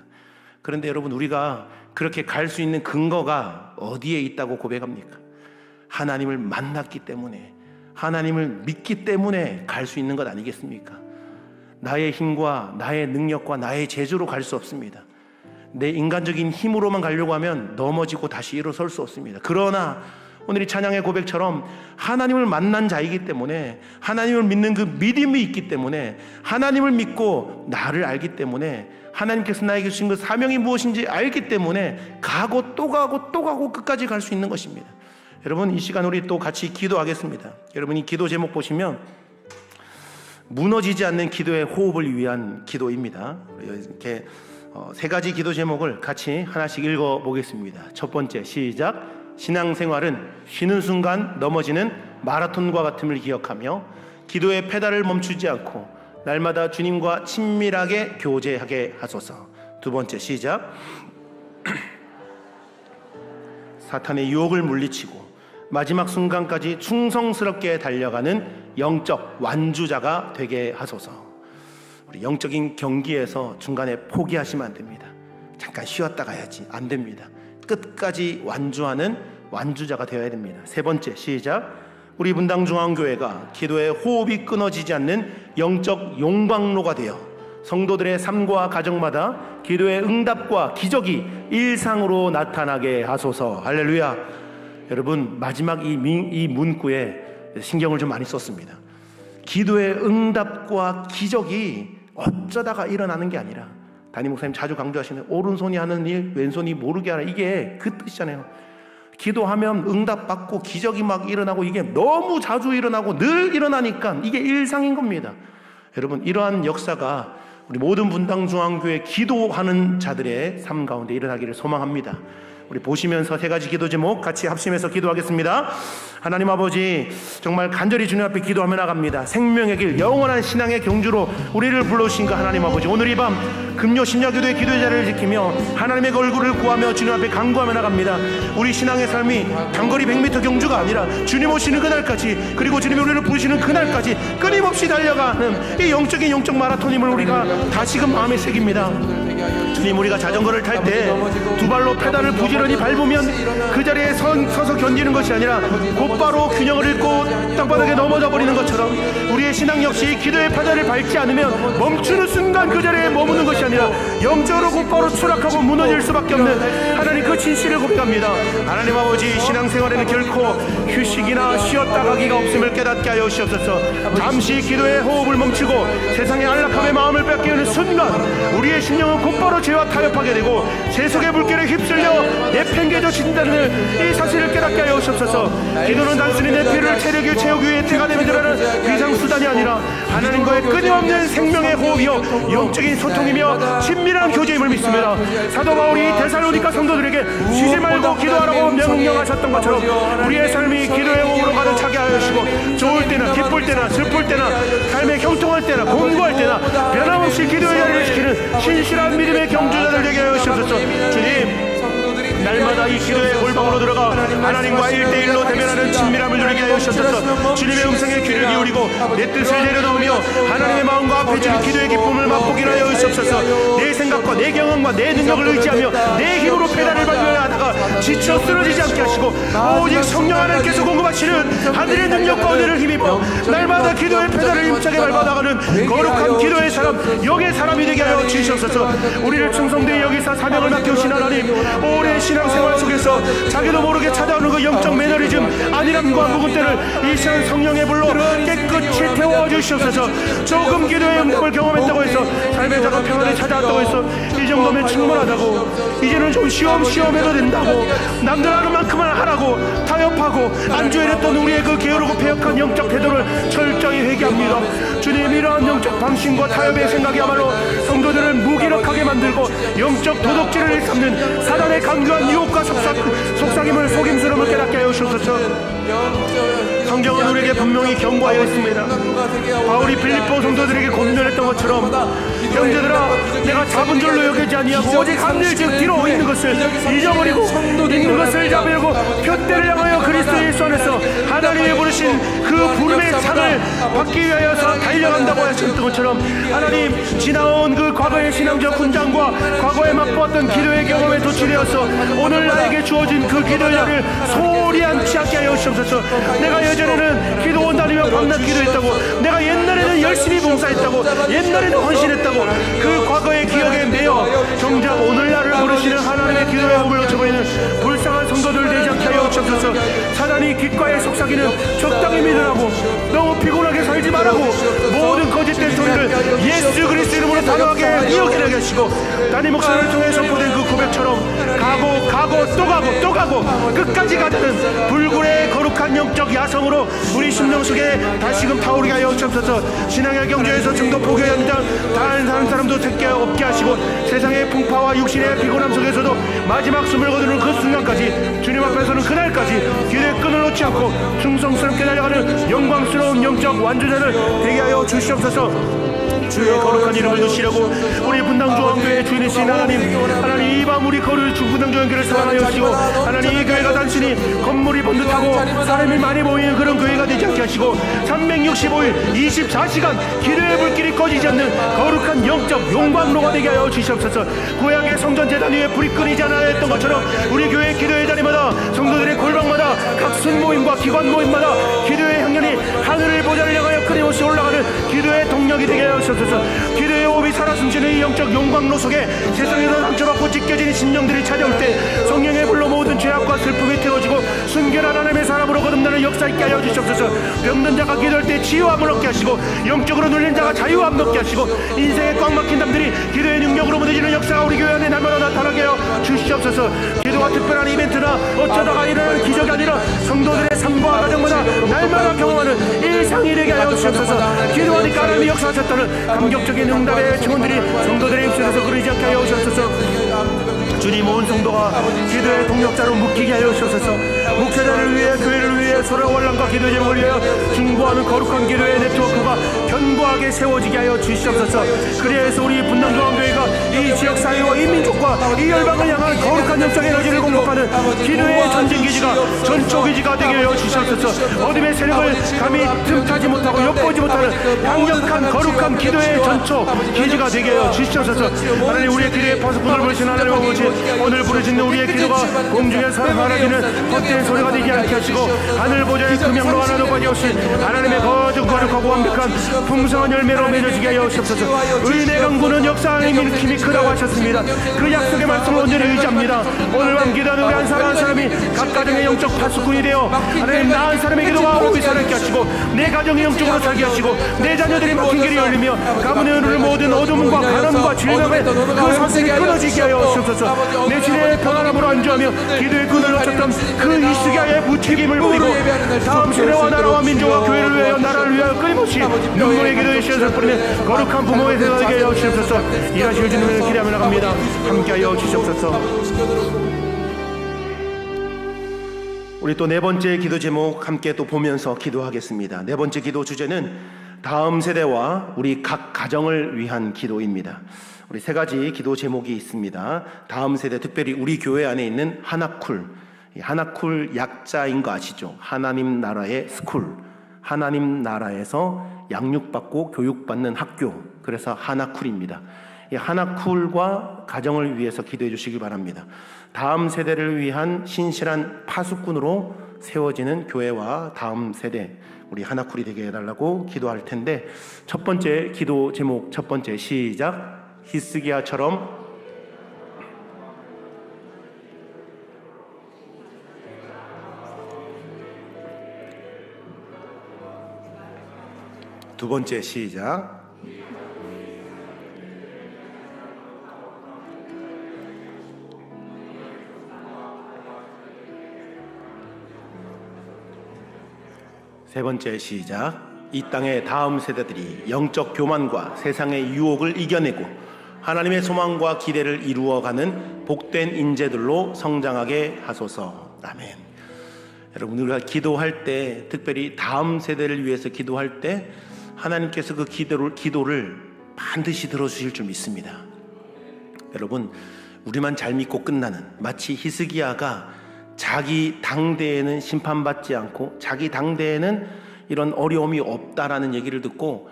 그런데 여러분, 우리가 그렇게 갈 수 있는 근거가 어디에 있다고 고백합니까? 하나님을 만났기 때문에, 하나님을 믿기 때문에 갈 수 있는 것 아니겠습니까? 나의 힘과 나의 능력과 나의 재주로 갈 수 없습니다. 내 인간적인 힘으로만 가려고 하면 넘어지고 다시 일어설 수 없습니다. 그러나 오늘 이 찬양의 고백처럼 하나님을 만난 자이기 때문에, 하나님을 믿는 그 믿음이 있기 때문에, 하나님을 믿고 나를 알기 때문에, 하나님께서 나에게 주신 그 사명이 무엇인지 알기 때문에 가고 또 가고 또 가고 끝까지 갈 수 있는 것입니다. 여러분, 이 시간 우리 또 같이 기도하겠습니다. 여러분, 이 기도 제목 보시면 무너지지 않는 기도의 호흡을 위한 기도입니다. 이렇게 세 가지 기도 제목을 같이 하나씩 읽어보겠습니다. 첫 번째, 시작. 신앙생활은 쉬는 순간 넘어지는 마라톤과 같음을 기억하며 기도의 페달을 멈추지 않고 날마다 주님과 친밀하게 교제하게 하소서. 두 번째, 시작. 사탄의 유혹을 물리치고 마지막 순간까지 충성스럽게 달려가는 영적 완주자가 되게 하소서. 우리 영적인 경기에서 중간에 포기하시면 안 됩니다. 잠깐 쉬었다 가야지, 안 됩니다. 끝까지 완주하는 완주자가 되어야 됩니다. 세 번째, 시작. 우리 분당중앙교회가 기도의 호흡이 끊어지지 않는 영적 용광로가 되어 성도들의 삶과 가정마다 기도의 응답과 기적이 일상으로 나타나게 하소서. 할렐루야. 여러분, 마지막 이 문구에 신경을 좀 많이 썼습니다. 기도의 응답과 기적이 어쩌다가 일어나는 게 아니라, 담임 목사님 자주 강조하시는 오른손이 하는 일 왼손이 모르게 하라, 이게 그 뜻이잖아요. 기도하면 응답받고 기적이 막 일어나고, 이게 너무 자주 일어나고 늘 일어나니까 이게 일상인 겁니다. 여러분, 이러한 역사가 우리 모든 분당중앙교회 기도하는 자들의 삶 가운데 일어나기를 소망합니다. 우리 보시면서 세 가지 기도 제목 같이 합심해서 기도하겠습니다. 하나님 아버지, 정말 간절히 주님 앞에 기도하며 나갑니다. 생명의 길, 영원한 신앙의 경주로 우리를 불러주신 그 하나님 아버지, 오늘 이 밤 금요 심야기도의 기도의 자리를 지키며 하나님의 얼굴을 구하며 주님 앞에 간구하며 나갑니다. 우리 신앙의 삶이 장거리 100m 경주가 아니라 주님 오시는 그날까지, 그리고 주님이 우리를 부르시는 그날까지 끊임없이 달려가는 이 영적 마라톤임을 우리가 다시금 마음에 새깁니다. 주님, 우리가 자전거를 탈 때 두 발로 페달을 부지런히 밟으면 그 자리에 서서 견디는 것이 아니라 곧바로 균형을 잃고 땅바닥에 넘어져 버리는 것처럼, 우리의 신앙 역시 기도의 페달을 밟지 않으면 멈추는 순간 그 자리에 머무는 것이 아니라 영적으로 곧바로 추락하고 무너질 수밖에 없는 하나님, 그 진실을 고백합니다. 하나님 아버지, 신앙생활에는 결코 휴식이나 쉬었다 가기가 없음을 깨닫게 하여 주시옵소서. 잠시 기도의 호흡을 멈추고 세상의 안락함에 마음을 뺏기는 순간 우리의 심령은 곧바로 죄와 타협하게 되고 세속의 물결에 휩쓸려 내팽개져진다는 이 사실을 깨닫게 하여 주옵소서. 기도는 단순히 내 피를 체력이 채우기 위해 태가 되면 되라는 비상수단이 아니라 하나님과의 끊임없는 생명의 호흡이요 영적인 소통이며 친밀한 교제임을 믿습니다. 사도 바울이 데살로니가 성도들에게 쉬지 말고 기도하라고 명령하셨던 것처럼 우리의 삶이 기도의 호흡으로 가득 차게 하여 주시고, 좋을 때나 기쁠 때나 슬플 때나 삶에 형통할 때나 공부할 때나 변함없이 기도의 자리를 지키는 신실한 믿음의 경주자들 되게 하여 주옵소서. 주님, 날마다 이 기도의 골방으로 들어가 하나님과 1대1로 대면하는 친밀함을 누리게 하여 주옵소서. 주님의 음성에 귀를 기울이고 내 뜻을 내려놓으며 하나님의 마음과 앞에 주는 기도의 기쁨을 맛보게 하여 주옵소서. 내 생각과 내 경험과 내 능력을 의지하며 내 힘으로 페달을 밟아야 하다가 지쳐 쓰러지지 않게 하시고, 오직 성령 하나님께서 공급하시는 하늘의 능력과 은혜를 힘입어 날마다 기도의 페달을 힘차게 밟아나가는 거룩한 기도의 사람, 영의 사람이 되게 하여 주시옵소서. 우리를 충성되이 여기서 사명을 맡겨주신 하나님, 오랜 신앙생활 속에서 자기도 모르게 찾아오는 그 영적 매너리즘, 안일함과 묵은 때를 이 시간 성령의 불로 깨끗이 태워주시옵소서. 조금 기도의 응답을 경험했다고 해서 삶의 작은 평안을 찾아왔다고 해서 이 정도면 충분하다고, 이제는 좀 쉬엄쉬엄해도 된다고, 남들 하는 만큼만 하라고 타협하고 안주해냈던 우리의 그 게으르고 패역한 영적 태도를 철저히 회개합니다. 주님, 이러한 영적 방심과 타협의 생각이야말로 성도들을 무기력하게 만들고 영적 도둑질을 일삼는 사단의 강조한 유혹과 속삭임을 속임수로 깨닫게 하여 주옵소서. 성경은 우리에게 분명히 경고하여 있습니다. 바울이 빌립보 성도들에게 권면했던 것처럼, 형제들아, 내가 잡은 줄로 여기지 아니하고 오직 한일 즉 뒤로 있는 것을 잊어버리고 있는 것을 잡으려고 표대를 향하여 그리스도 예수 안에서 하나님이 부르신 그 부름의 상을 받기 위하여서 달려간다고 하셨던 것처럼, 하나님, 지나온 그 과거의 신앙적 훈장과 과거에 맛보았던 기도의 경험에 도취되어서 오늘 나에게 주어진 그 기도의 자를 소홀히 않지 않게 하여 주옵소서. 내가 예전에는 기도원 다니며 밤낮 기도했다고, 내가 옛날에는 열심히 봉사했다고, 옛날에는 헌신했다고, 그 과거의 기억에 매여 정작 오늘날을 부르시는 하나님의 기도의 몸을 놓쳐버리는 불쌍한 성도들 되지 않게 하여 주옵소서. 사단이 귓가에 속삭이는 적당히 믿으라고, 너무 피곤하게 살지 말라고, 모든 거짓된 소리를 예수 그리스도 이름으로 단호하게 이어지게 하시고, 담임 목사를 통해 선포된 그 고백처럼 또 가고 끝까지 가자는 불굴의 거룩한 영적 야성으로 우리 심령 속에 다시금 타오르게 하여 주옵소서. 신앙의 경주에서 중도 포기의 현장 다른 사람도 듣게 없게 하시고, 세상의 풍파와 육신의 피곤함 속에서도 마지막 숨을 거두는 그 순간까지, 주님 앞에서는 그날까지 기도의 끈을 놓지 않고 충성스럽게 달려가는 영광스러운 영적 완주자를 되게 하여 주시옵소서. 주의 거룩한 이름을 두시려고 우리 분당중앙교회 주인이신 하나님, 이 밤 우리 거룩 분당중앙교회를 사랑하여 주시고, 하나님, 이 교회가 단순히 건물이 번듯하고 사람이 많이 모이는 그런 교회가 되지 않게 하시고, 365일 24시간 기도의 불길이 꺼지지 않는 거룩한 영적 용광로가 되게 하여 주시옵소서. 구약의 성전 제단 위에 불이 끊이지 않아 했던 것처럼 우리 교회 기도의 자리마다, 성도들의 골방마다, 각 순모임과 기관 모임마다 기도의 향연이 하늘을 보좌를 향하여 끊임없이 올라가는 기도의 동력이 되게 하여 주시옵소서. 기도의 호흡이 살아 숨쉬는 이 영적 용광로 속에 세상에서 상처받고 찢겨진 심령들이 찾아올 때 성령의 불로 모든 죄악과 슬픔이 태워지고 순결한 하나님의 사람으로 거듭나는 역사 있게 하여 주시옵소서. 병든 자가 기도할 때 치유함을 얻게 하시고, 영적으로 눌린 자가 자유함 얻게 하시고, 인생에 꽉 막힌 담들이 기도의 능력으로 무뎌지는 역사가 우리 교회 안에 날마다 나타나게 하여 주시옵소서. 기도와 특별한 이벤트나 어쩌다가 일어나는 기적이 아니라 성도들의 삶과 가정마다 날마다 경험하는 일상이 되게 하여 주시옵소서. 기도하니까 하나님이 역사하셨다는 감격적인 응답의 증언들이 성도들의 입술에서 그러지 않게 하여 주시옵소서. 주님, 온 성도가 기도의 동력자로 묶이게 하여 주옵소서. 목회자를 위해, 교회를 위해, 서로 원랑과 기도 제목을 위하여 중보하는 거룩한 기도의 네트워크가 견고하게 세워지게 하여 주시옵소서. 그래서 우리 분당중앙교회가 이 지역사회와 이 민족과 이 열방을 향한 거룩한 영적 에너지를 공급하는 기도의 전진기지가, 전초기지가 되게 하여 주시옵소서. 어둠의 세력을 감히 틈타지 못하고 엿보지 못하는 강력한 거룩한 기도의 전초 기지가 되게 하여 주시옵소서. 하나님, 우리의 기도의 파수꾼을 부르신 하나님 아버지, 오늘 부르짖는 우리의 기도가 공중에서 사라지는 헛된 소리가 되지 않게 하시고, 하늘 보좌의 금양로 하나도 빠짐없이 하나님의 거룩하고 완벽한 풍성한 열매로 맺어지게 하여 주옵소서. 의인의 강구는 역사하는 힘이 크다고 하셨습니다. 그 약속의 말씀을 온전히 의지합니다. 오늘 밤 기도하는 우리 한 사람 한 사람이 각 가정의 영적 파수꾼이 되어 하나님, 나 한 사람의 기도가 오기 살게 하시고, 내 가정이 영적으로 살게 하시고, 내 자녀들이 막힌 길이 열리며 가문의 은혜를 모든 어둠과 가난과 질병의 그 사슬이 끊어지게 하여 주옵소서. 내 신의 평안함으로 안주하며 기도의 끈을 놓쳤던 그 이스기야의 무책임을 보이고, 다음 세대와 나라와 민족과 교회를 위하여, 나라를 위하여 끊임없이 눈물의 기도의 씨앗을 뿌리는 거룩한 부모의 세가 되게 하여 주옵소서. 일하실 주님을 기대하며 나갑니다. 함께하여 주시옵소서. 우리 또 네 번째 기도 제목 함께 또 보면서 기도하겠습니다. 네 번째 기도 주제는 다음 세대와 우리 각 가정을 위한 기도입니다. 우리 세 가지 기도 제목이 있습니다. 다음 세대, 특별히 우리 교회 안에 있는 하나쿨, 하나쿨 약자인 거 아시죠? 하나님 나라의 스쿨, 하나님 나라에서 양육받고 교육받는 학교, 그래서 하나쿨입니다. 이 하나쿨과 가정을 위해서 기도해 주시기 바랍니다. 다음 세대를 위한 신실한 파수꾼으로 세워지는 교회와 다음 세대, 우리 하나쿨이 되게 해달라고 기도할 텐데, 첫 번째 기도 제목, 첫 번째 시작. 히스기야처럼 두 번째 시작. 세 번째 시작. 이 땅의 다음 세대들이 영적 교만과 세상의 유혹을 이겨내고 하나님의 소망과 기대를 이루어가는 복된 인재들로 성장하게 하소서. 아멘. 여러분, 우리가 기도할 때, 특별히 다음 세대를 위해서 기도할 때 하나님께서 그 기도를 반드시 들어주실 줄 믿습니다. 여러분, 우리만 잘 믿고 끝나는, 마치 히스기야가 자기 당대에는 심판받지 않고 자기 당대에는 이런 어려움이 없다라는 얘기를 듣고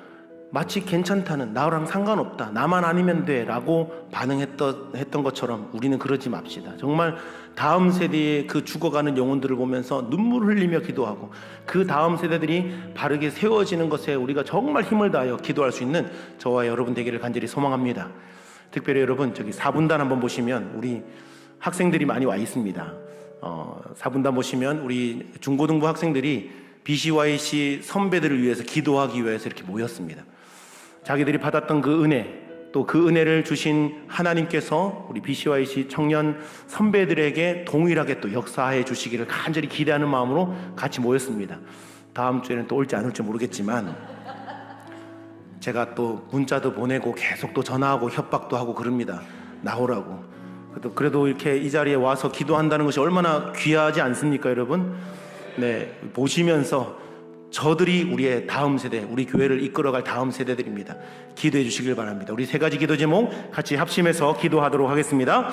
마치 괜찮다는, 나랑 상관없다, 나만 아니면 돼 라고 반응했던 것처럼 우리는 그러지 맙시다. 정말 다음 세대의 그 죽어가는 영혼들을 보면서 눈물 흘리며 기도하고 그 다음 세대들이 바르게 세워지는 것에 우리가 정말 힘을 다하여 기도할 수 있는 저와 여러분 되기를 간절히 소망합니다. 특별히 여러분, 저기 4분단 한번 보시면 우리 학생들이 많이 와 있습니다. 4분단 보시면 우리 중고등부 학생들이 BCYC 선배들을 위해서 기도하기 위해서 이렇게 모였습니다. 자기들이 받았던 그 은혜, 또 그 은혜를 주신 하나님께서 우리 BCYC 청년 선배들에게 동일하게 또 역사해 주시기를 간절히 기대하는 마음으로 같이 모였습니다. 다음 주에는 또 올지 안 올지 모르겠지만 제가 또 문자도 보내고 계속 또 전화하고 협박도 하고 그럽니다. 나오라고. 그래도 이렇게 이 자리에 와서 기도한다는 것이 얼마나 귀하지 않습니까, 여러분? 네, 보시면서 저들이 우리의 다음 세대, 우리 교회를 이끌어갈 다음 세대들입니다. 기도해 주시길 바랍니다. 우리 세 가지 기도 제목 같이 합심해서 기도하도록 하겠습니다.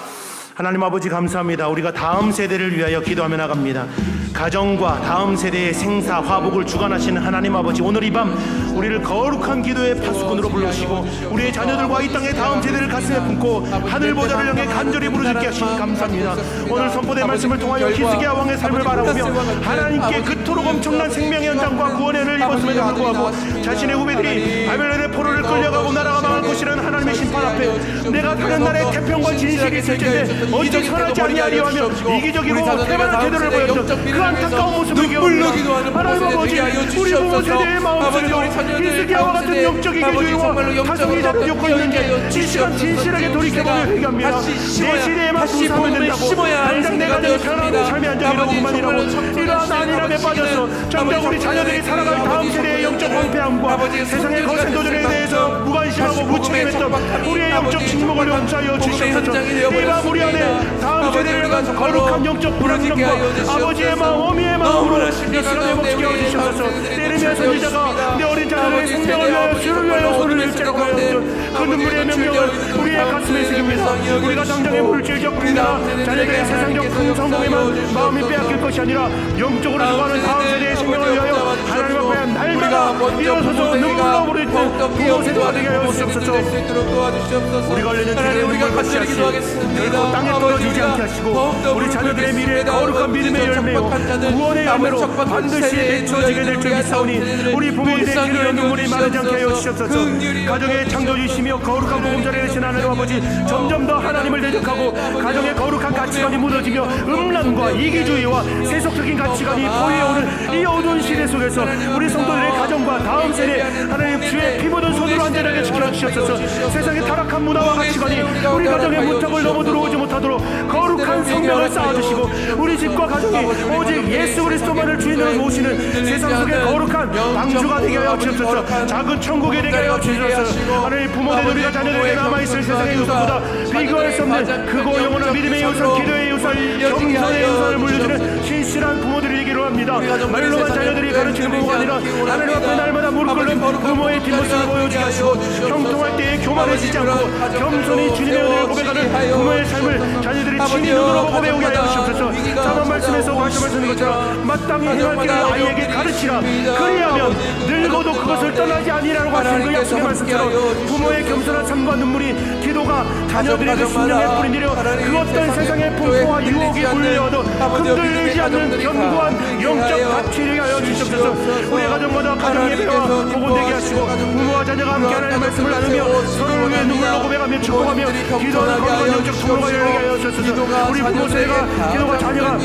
하나님 아버지, 감사합니다. 우리가 다음 세대를 위하여 기도하며 나갑니다. 가정과 다음 세대의 생사 화복을 주관하시는 하나님 아버지, 오늘 이 밤 우리를 거룩한 기도의 파수꾼으로 불러주시고 우리의 자녀들과 이 땅의 다음 세대를 가슴에 품고 하늘 보좌를 향해 간절히 부르짖게 하시니 감사합니다. 오늘 선포된 말씀을 통하여 히스기야 왕의 삶을 바라보며 하나님께 그토록 엄청난 생명의 연장과 구원의 은혜를 입었음에도 불구하고 자신의 후배들이 바벨론의 포로를 끌려가고 나라가 망할 것이라는 하나님의 심판 앞에 내가 다른 나라의 태평과 진실이 있을 텐데 어찌 선하지 아니하리요 하며 이기적이고 태만한 태도를 보였던 그 안타까운 모습을 기억합니다. 하나님 아버지, 우리 부모 세대의 마음속에도 히스기야와 같은 영적 이기주의와 타성이 잡혀고 있는지 이 시간 진실하게 돌이켜보며 회개합니다. 내 시대에만 부사하면 된다고, 당장 내가 내 편안한 삶의 안정이라고만 이라고 이러한 안일함에 빠져서 정작 우리 자녀들이 살아갈 다음 세대의 영적 황폐함과 세상의 거센 도전에 대해서 무관심하고 무책임했던 우리의 영적 침묵을 용서하여 주시옵소서. 이 밤 우리 안에 다음 세대를 위한 거룩한 영적 불안감과 아버지의 마음, 어미의 마음으로 이 시간에 먹게 하여 주시옵소서. 예레미야 선지자가 내 어린 자녀들의 생명을 위하여 주를 위하여 소리를 일제라고 하였던 그 눈물의 명령을 우리의 가슴에 새깁니다. 우리가 당장의 물질적 분야, 자녀들의 세상적 큰 성공에만 마음이 빼앗길 것이 아니라 영적으로 누가는 다음 세대의 생명을 위하여 하나님 앞에 날마다 일어서서 눈물로 부르짖는 부모 세대가 되게 하여 주시옵소서. 우리가 올려는 주의 우리가 같이 하시고 결코 땅에 떨어지지 않게 하시고 우리 자녀들의 미래에 거룩한 믿음의 열매요 구원의 열매로 반드시 맺혀지게 될 줄 믿사오니 우리 부모들의 기도의 눈물이 마르지 않게 하여 주시옵소서. 가정의 창조주시며 거룩한 보금자리에 계신 하나님 아버지, 점점 더 하나님을 대적하고 가정의 거룩한 가치관이 무너지며 음란과 이기주의와 세속적인 가치관이 보여오는 이 어두운 시대 속에서 우리 성도들의 가정과 다음 세대 하나님 주의 피 묻은 손으로 안전하게 지켜주시옵소서. 세상의 타락한 문화와 가치관이 우리 가정의 문턱을 넘어 들어오지 못하도록 거룩한 성명을 쌓아주시고 우리 집과 가정이 오직 예수 그리스도만을 주인으로 모시는 세상 속의 거룩한 방주가 되게 하여 주옵소서. 작은 천국에 되게 하여 주옵소서. 하나님 부모들 우리가 자녀들에게 남아있을 세상의 유산보다 비교할 수 없는 크고 영원한 믿음의 유산, 기도의 유산, 경선의 유산을 물려주는 신실한 부모들이 되기로 합니다. 말로만 자녀들이 가르치는 부모가 아니라 하나님 앞에 날마다 무릎 꿇는 부모의 뒷모습을 보여주게 하시고 형통할 때에 교만해지지 않고 겸손히 주님의 은혜를 고백하는 부모의 삶을 자녀들이 친히 눈으로 보고 배우게 하여 주옵소서. 자만 말씀에서 말씀하시는 것처럼 마땅히 행할 길을 아이에게 가르치라. 그리하면 늙어도 그것을 떠나지 아니라고 하신 그 약속의 말씀처럼 부모의 겸손한 삶과 눈물이 기도가 자녀들의 그 심령에 뿌리내려 그 어떤 세상의 풍포와 유혹이 불려와도 흔들리지 않는 견고한 영적 가치를 하여 주옵소서. 우리 가정마다 가정 예배와 복원되게 하시고 부모와 부모와 자녀가 함께 하나님의 말씀을 나누며 서로를 위해 눈물로 고백하며 축복하며 기도하는 거룩한 영적 통로가 열리게 하여 주옵소서. 우리 부모 세대가 기도가 자녀가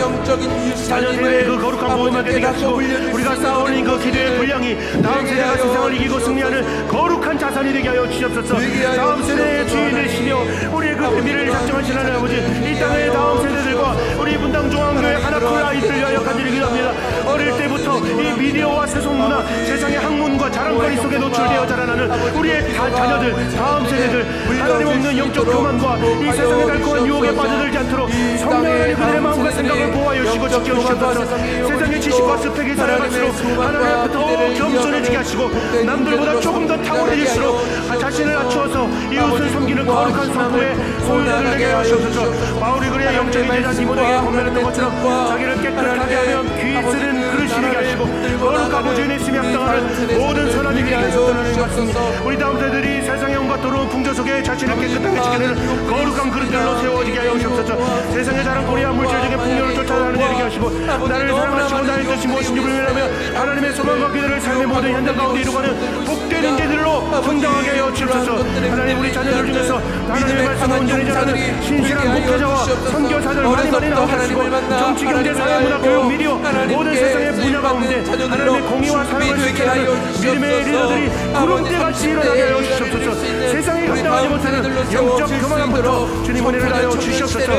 자녀 세대의 그 거룩한 모험을 되게 하시고 우리가 쌓아올린 그 기도의 분량이 다음 세대가 세상을 이기고 승리하는 거룩한 자산이 되게 하여 주옵소서. 다음 세대의 주인이시며 우리의 그 미래를 작정하신 하나님 아버지, 이 땅의 다음 세대들과 우리 분당 중앙교회 하나풀 아이들을 위하여 간절히 합니다. 어릴 때부터 이 미디어와 세속문화, 세상의 학문과 자랑거리 속에 노출되어 자라나는 우리의 자녀들, 다음 세대들, 하나님 없는 영적 교만과 이 세상의 달콤한 유혹에 빠져들지 않도록 성령 하나님 그들의 마음과 생각을 보호하여 주시고 지켜주셔서 세상의 지식과 스펙이 살아갈수록 하나님 앞에 더 겸손해지게 하시고 남들보다 조금 더 탁월해질수록 자신을 낮추어서 이웃을 섬기는 거룩한 성도의 소유자들 되게 하시옵소서. 바울이 그의 영적인 제자 디모데에게 권면했던 것처럼 자기를 깨끗하게 하며 귀 쓰는 그릇이 되게 하시고 거룩하고 주인의 심에 합당하는 모든 선한 일이 하셨다는 말씀입니다. 우리 다음 세대들이 세상의 온갖 더러운 풍조 속에 자신을 깨끗하게 지키는 거룩한 그릇들로 세워지게 하여 주옵소서. 세상의 자랑거리와 물질적인 풍요를 쫓아가는 일이게 하시고 나를 사랑하시고 나의 뜻이 무엇인지 불명하며 하나님의 소망과 기도를 삶의 모든 현장 가운데 이루어가는 복된 인재들로 성장하게 하여 주옵소서. 하나님 우리 자녀들 중에서 하나님의 말씀을 온전히 전하는 신실한 목회자와 선교사들 많이 나오게 하시고 정치, 경제, 사회, 문화, 교육, 미디어 모든 세상의 분야 가운데 하나님의 공의와 사랑을 실천하는 믿음의 리더들이 구름대같이 일어나게 하여 주시옵소서. 세상에 감당하지 못하는 영적 교만함부터 주님 은혜를 다하여 주시옵소서.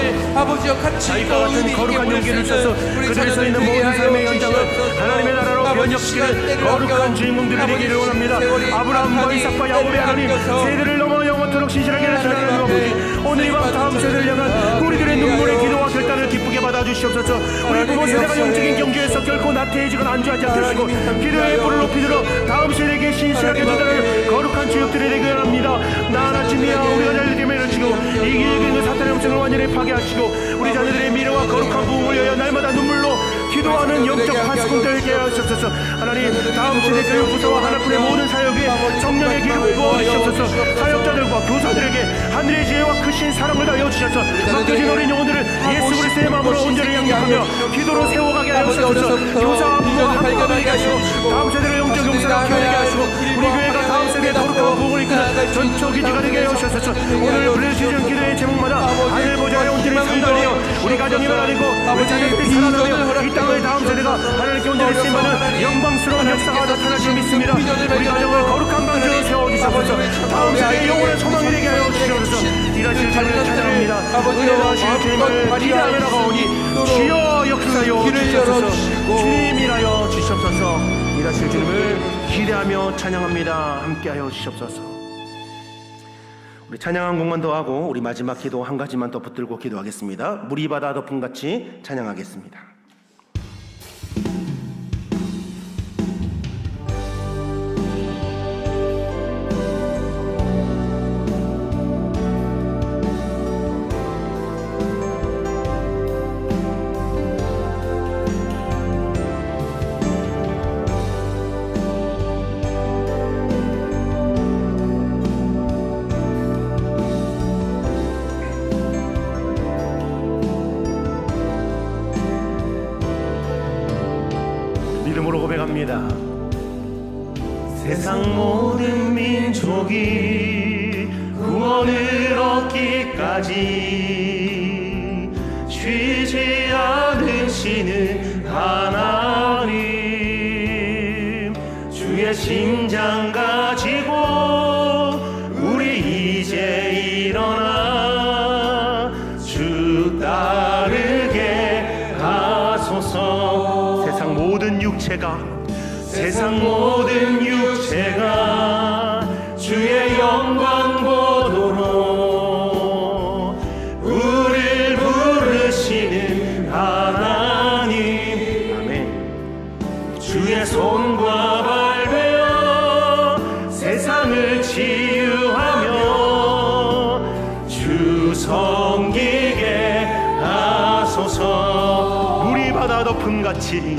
자기과 같은 거룩한 용기를 써서 그들이 서 있는 모든 삶의 현장을 하나님의 나라로 변혁시키는 거룩한 주인공들이 되기를 원합니다. 아브라함과 이삭과 야곱의 하나님, 세대를 넘어 영원토록 신실하게 하시는 하나님 아버지, 오늘 이 밤 다음 세대를 향한 우리들의 눈물의 기도와 결단을 기쁘게 받아주시옵소서. 우리 부모 세대가 영적인 경주에서 결코 나태해지거나 안주하지 않으시고 기도의 불을 높이 들어 다음 세대에게 신실하게 전달하는 거룩한 주역들이 되게 합니다. 나 하나쯤이야 우리가 잘되면 이르시고 이기적인 그 사탄의 음성을 완전히 파괴하시고 우리 자녀들의 미래와 거룩한 부흥을 위하여 날마다 눈물로 기도하는 영적 파수꾼들 되게 하시옵소서. 하나님 다음 세대 교육 부서와 하나뿐의 모든 사역에 성령의 기름을 부어주시옵소서. 사역자들과 교사들에게 하늘의 지혜와 크신 사랑을 다하여 주셔서 맡겨진 어린 영혼들을 예수 그리스도의 마음으로 온전히 양육하며 기도로 세워가게 하여 주셔서 교사와 부모가 함께하게 하시고 다음 세대를 영적 용사로 키워내게 하시고 우리 교회가 다음 세대의 거룩한 부흥을 이끄는 전초 기지가 되게 하여 주셔서 오늘 부르짖은 기도의 제목마다 하늘 보좌에 온전히 상달되어 우리 가정이 변화되고 우리 자녀들이 살아나며 이 땅의 다음 세대가 하나님께 온전히 쓰임받는 영광스러운 역사가 나타나실 믿습니다. 우리 가정을 거룩한 방식으로 세워주셔서 다음 세대의 영원한 소망이 되게 하여 주시옵소서. 일하실 주님을 찬양합니다. 은혜하실 주님을 기대하며 나가오니 주여 역사여 주시옵소서. 주님이라여 주시옵소서. 일하실 주님을 기대하며 찬양합니다. 함께하여 주시옵소서. 우리 찬양 한 곡만 더 하고 우리 마지막 기도 한 가지만 더 붙들고 기도하겠습니다. 물이 바다 덮음같이 찬양하겠습니다. 믿음으로 고백합니다. 세상 모든 민족이 구원을 얻기까지 쉬지 않으시는 하나님, 주의 심장 가지고 우리 이제 일어나 주 따르게 하소서. 세상 모든 육체가 주의 영광 보도록 우리를 부르시는 하나님, 아멘. 주의 손과 발 되어 세상을 치유하며 주 섬기게 하소서. 물이 바다 덮음같이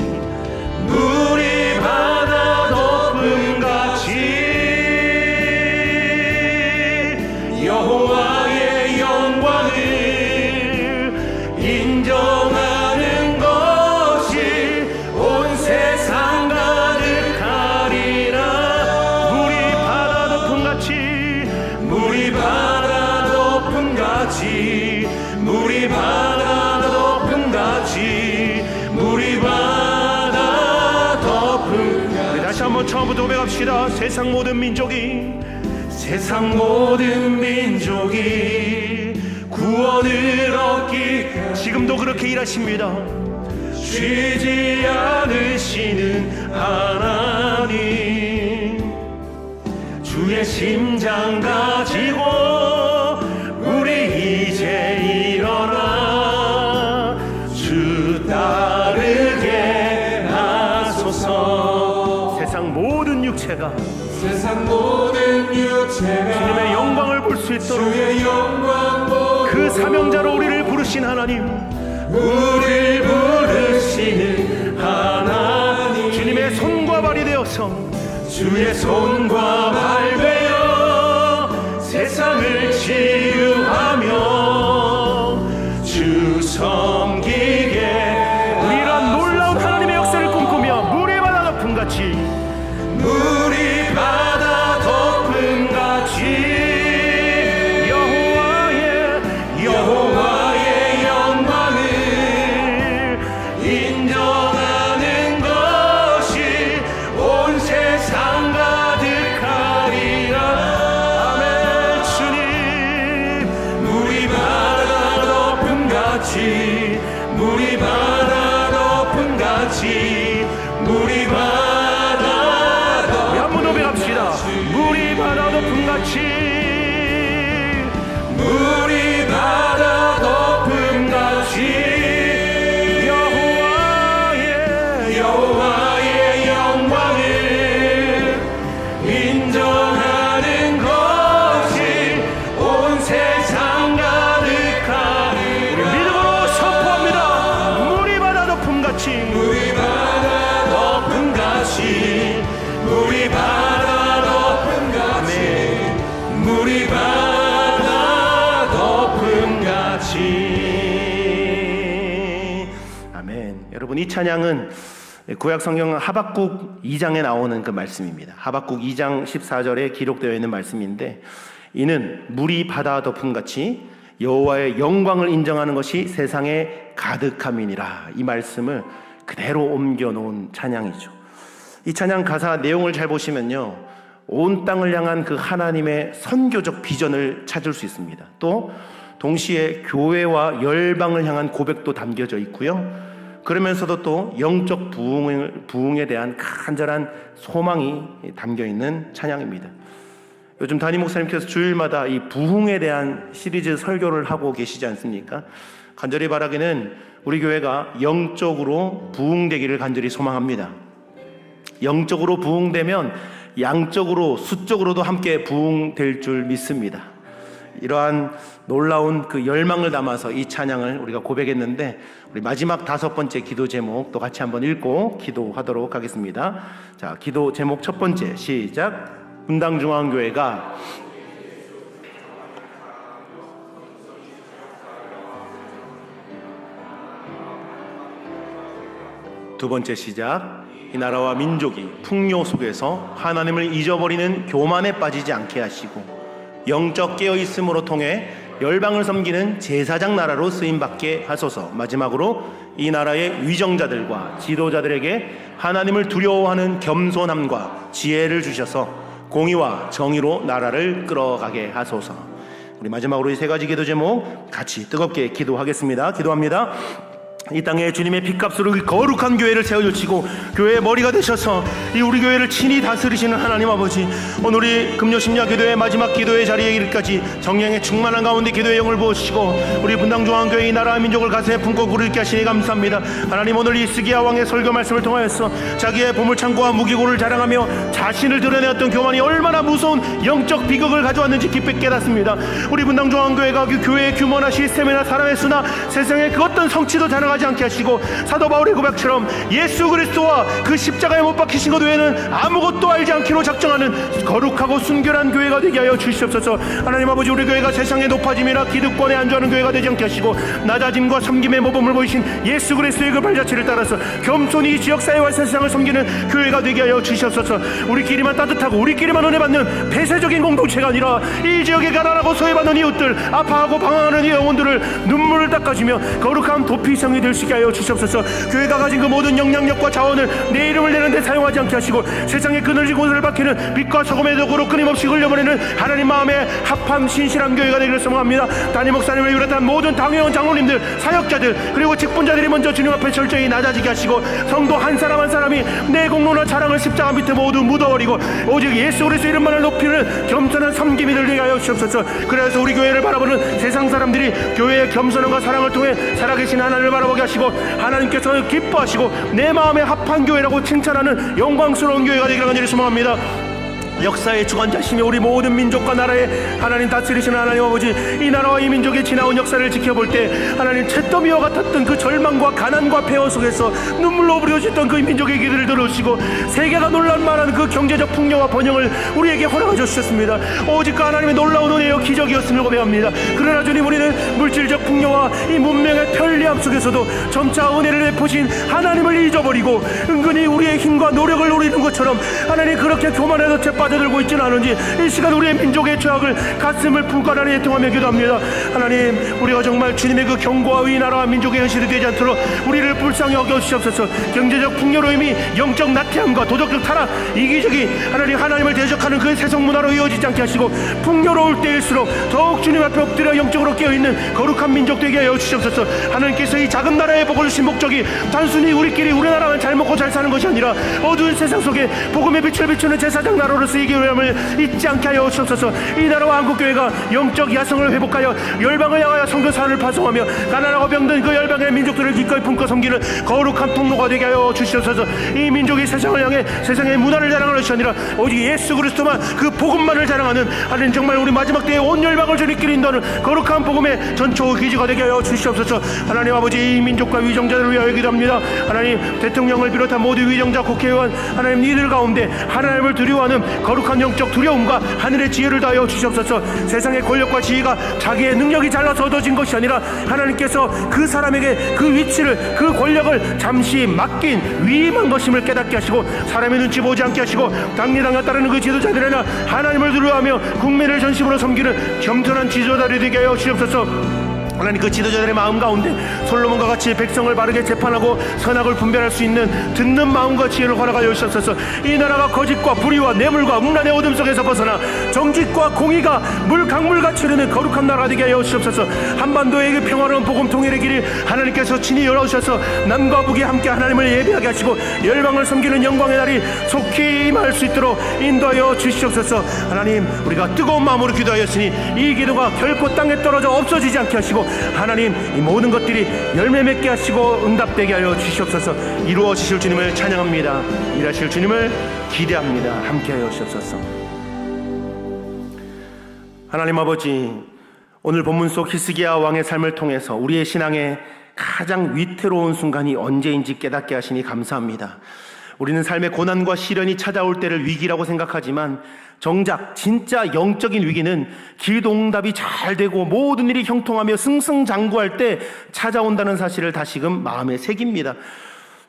물이 바다 덮음같이 여호와의 영광을 인정하는 것이 온 세상 가득하리라. 물이 바다 합시다. 세상 모든 민족이 구원을 얻기 지금도 그렇게 일하십니다. 쉬지 않으시는 하나님, 주의 심장 가지고 우리 이제 일어나 주 따르게 하소서. 세상 모든 육체가 주님의 영광을 볼 수 있도록 그 사명자로 우리를 부르신 하나님, 우리를 부르시는 하나님, 주님의 손과 발이 되어서 주의 손과 발 되어 세상을 치유하며 주 섬기게 이런 놀라운 하나님의 역사를 꿈꾸며 물이 바다 덮음같이 물이 바다 덮음같이 여호와의 영광을 인정하는 것이 온 세상 가득하리라. 아멘. 주님, 물이 바다 덮음같이 물이 바다 덮음같이 물이 바다 우리 한번 고백합시다. 물이 바다 덮음같이 물이 바다 덮음같이 여호와의 영광을 인정하는 것이 온 세상 가득하리. 믿음으로 선포합니다. 물이 바다 덮음같이 물이 바다 덮음같이 물이 바다 덮음같이 물이 바다 덮음같이. 아멘. 여러분, 이 찬양은 구약 성경 하박국 2장에 나오는 그 말씀입니다. 하박국 2장 14절에 기록되어 있는 말씀인데, 이는 물이 바다 덮음같이 여호와의 영광을 인정하는 것이 세상에 가득함이니라. 이 말씀을 그대로 옮겨 놓은 찬양이죠. 이 찬양 가사 내용을 잘 보시면요, 온 땅을 향한 그 하나님의 선교적 비전을 찾을 수 있습니다. 또 동시에 교회와 열방을 향한 고백도 담겨져 있고요, 그러면서도 또 영적 부흥에 대한 간절한 소망이 담겨 있는 찬양입니다. 요즘 담임 목사님께서 주일마다 이 부흥에 대한 시리즈 설교를 하고 계시지 않습니까? 간절히 바라기는 우리 교회가 영적으로 부흥되기를 간절히 소망합니다. 영적으로 부흥되면 양적으로 수적으로도 함께 부흥될 줄 믿습니다. 이러한 놀라운 그 열망을 담아서 이 찬양을 우리가 고백했는데, 우리 마지막 5번째 기도 제목도 같이 한번 읽고 기도하도록 하겠습니다. 자, 기도 제목 첫 번째, 시작. 분당중앙교회가 두 번째, 시작. 이 나라와 민족이 풍요 속에서 하나님을 잊어버리는 교만에 빠지지 않게 하시고 영적 깨어있음으로 통해 열방을 섬기는 제사장 나라로 쓰임받게 하소서. 마지막으로 이 나라의 위정자들과 지도자들에게 하나님을 두려워하는 겸손함과 지혜를 주셔서 공의와 정의로 나라를 끌어가게 하소서. 우리 마지막으로 이 세 가지 기도 제목 같이 뜨겁게 기도하겠습니다. 기도합니다. 이 땅에 주님의 핏값으로 거룩한 교회를 세워주시고 교회의 머리가 되셔서 이 우리 교회를 친히 다스리시는 하나님 아버지, 오늘 우리 금요심야 기도의 마지막 기도의 자리에 이르기까지 정령의 충만한 가운데 기도의 영을 부어주시고 우리 분당중앙교회 이 나라 민족을 가슴에 품고 부르게 하시니 감사합니다. 하나님, 오늘 이 스기야 왕의 설교 말씀을 통하여서 자기의 보물창고와 무기고를 자랑하며 자신을 드러내었던 교만이 얼마나 무서운 영적 비극을 가져왔는지 깊이 깨닫습니다. 우리 분당중앙교회가 그 교회의 규모나 시스템이나 사람의 수나 세상의 그 어떤 성취도 자랑하지 않게 하시고 사도 바울의 고백처럼 예수 그리스도와 그 십자가에 못 박히신 것 외에는 아무것도 알지 않기로 작정하는 거룩하고 순결한 교회가 되게 하여 주시옵소서. 하나님 아버지, 우리 교회가 세상의 높아짐이나 기득권에 안주하는 교회가 되지 않게 하시고 낮아짐과 섬김의 모범을 보이신 예수 그리스도의 그 발자취를 따라서 겸손히 지역사회와 세상을 섬기는 교회가 되게 하여 주시옵소서. 우리끼리만 따뜻하고 우리끼리만 은혜 받는 폐쇄적인 공동체가 아니라 이 지역에 가난하고 소외받는 이웃들, 아파하고 방황하는 이 영혼들을 눈물을 닦아주며 거룩한 아름다운 도피성이 될 수 있게 하여 주시옵소서. 교회가 가진 그 모든 영향력과 자원을 내 이름을 내는데 사용하지 않게 하시고 세상의 그늘지고 옷을 박히는 빛과 소금의 덕으로 끊임없이 흘려보내는 하나님 마음에 합한 신실한 교회가 되기를 소망합니다. 담임 목사님을 비롯한 모든 당회원 장로님들, 사역자들, 그리고 직분자들이 먼저 주님 앞에 철저히 낮아지게 하시고 성도 한 사람 한 사람이 내 공로나 자랑을 십자가 밑에 모두 묻어버리고 오직 예수 그리스도 이름만을 높이는 겸손한 섬김이 되게 하여 주옵소서. 그래서 우리 교회를 바라보는 세상 사람들이 교회의 겸손함과 사랑을 통해 살아계신 하나님을 바라보게 하시고 하나님께서 기뻐하시고 내 마음에 합한 교회라고 칭찬하는 영광스러운 교회가 되기를 간절히 소망합니다. 역사의 주관자시며 우리 모든 민족과 나라에 하나님 다스리시는 하나님 아버지, 이 나라와 이 민족의 지나온 역사를 지켜볼 때 하나님 잿더미와 같았던 그 절망과 가난과 폐허 속에서 눈물로 부려졌던 그 민족의 기도를 들으시고 세계가 놀랄만한 그 경제적 풍요와 번영을 우리에게 허락해 주셨습니다. 오직 그 하나님의 놀라운 은혜여 기적이었음을 고백합니다. 그러나 주님, 우리는 물질적 풍요와 이 문명의 편리함 속에서도 점차 은혜를 베푸신 하나님을 잊어버리고 은근히 우리의 힘과 노력을 노리는 것처럼 하나님 그렇게 교만해서 빠져들고 있지는 않은지 이 시간 우리의 민족의 죄악을 가슴을 품고 하나님 애통하며 기도합니다. 하나님, 우리가 정말 주님의 그 경고와 이 나라와 민족의 현실이 되지 않도록 우리를 불쌍히 여겨주시옵소서. 경제적 풍요로움이 영적 나태함과 도덕적 타락, 이기적인 하나님을 대적하는 그 세속 문화로 이어지지 않게 하시고 풍요로울 때일수록 더욱 주님 앞에 엎드려 영적으로 깨어있는 거룩한 민족 되게 하여 주시옵소서. 하나님께서 이 작은 나라에 복을 주신 목적이 단순히 우리끼리 우리나라만 잘 먹고 잘 사는 것이 아니라 어두운 세상 속에 복음의 빛을 비추는 제사장 나라로서 이 교회를 잊지 않게 하여 주옵소서. 이 나라와 한국교회가 영적 야성을 회복하여 열방을 향하여 선교사를 파송하며 가난하고 병든 그 열방의 민족들을 기꺼이 품고 섬기는 거룩한 통로가 되게 하여 주시옵소서. 이 민족이 세상을 향해 세상의 문화를 자랑하는 것이 아니라 오직 예수 그리스도만, 그 복음만을 자랑하는 하나님, 정말 우리 마지막 때에 온 열방을 주님끼리 인도하는 거룩한 복음의 전초 기지가 되게 하여 주시옵소서. 하나님 아버지, 이 민족과 위정자들을 위하여 기도합니다. 하나님, 대통령을 비롯한 모든 위정자, 국회의원, 하나님 이들 가운데 하나님을 두려워하는 거룩한 영적 두려움과 하늘의 지혜를 다하여 주시옵소서. 세상의 권력과 지위가 자기의 능력이 잘나서 얻어진 것이 아니라 하나님께서 그 사람에게 그 위치를, 그 권력을 잠시 맡긴 위임한 것임을 깨닫게 하시고 사람의 눈치 보지 않게 하시고 당리당에 따르는 그 지도자들이나 하나님을 두려워하며 국민을 전심으로 섬기는 겸손한 지도자들이 되게 하여 주시옵소서. 하나님, 그 지도자들의 마음 가운데 솔로몬과 같이 백성을 바르게 재판하고 선악을 분별할 수 있는 듣는 마음과 지혜를 허락하여 주옵소서. 이 나라가 거짓과 불의와 뇌물과 음란의 어둠 속에서 벗어나 정직과 공의가 강물같이 흐르는 거룩한 나라가 되게 하여 주옵소서. 한반도의 그 평화로운 복음 통일의 길을 하나님께서 친히 열어주셔서 남과 북이 함께 하나님을 예배하게 하시고 열방을 섬기는 영광의 날이 속히 임할 수 있도록 인도하여 주시옵소서. 하나님, 우리가 뜨거운 마음으로 기도하였으니 이 기도가 결코 땅에 떨어져 없어지지 않게 하시고 하나님, 이 모든 것들이 열매 맺게 하시고 응답되게 하여 주시옵소서. 이루어지실 주님을 찬양합니다. 일하실 주님을 기대합니다. 함께하여 주시옵소서. 하나님 아버지, 오늘 본문 속 히스기야 왕의 삶을 통해서 우리의 신앙의 가장 위태로운 순간이 언제인지 깨닫게 하시니 감사합니다. 우리는 삶의 고난과 시련이 찾아올 때를 위기라고 생각하지만 정작 진짜 영적인 위기는 기도응답이 잘 되고 모든 일이 형통하며 승승장구할 때 찾아온다는 사실을 다시금 마음에 새깁니다.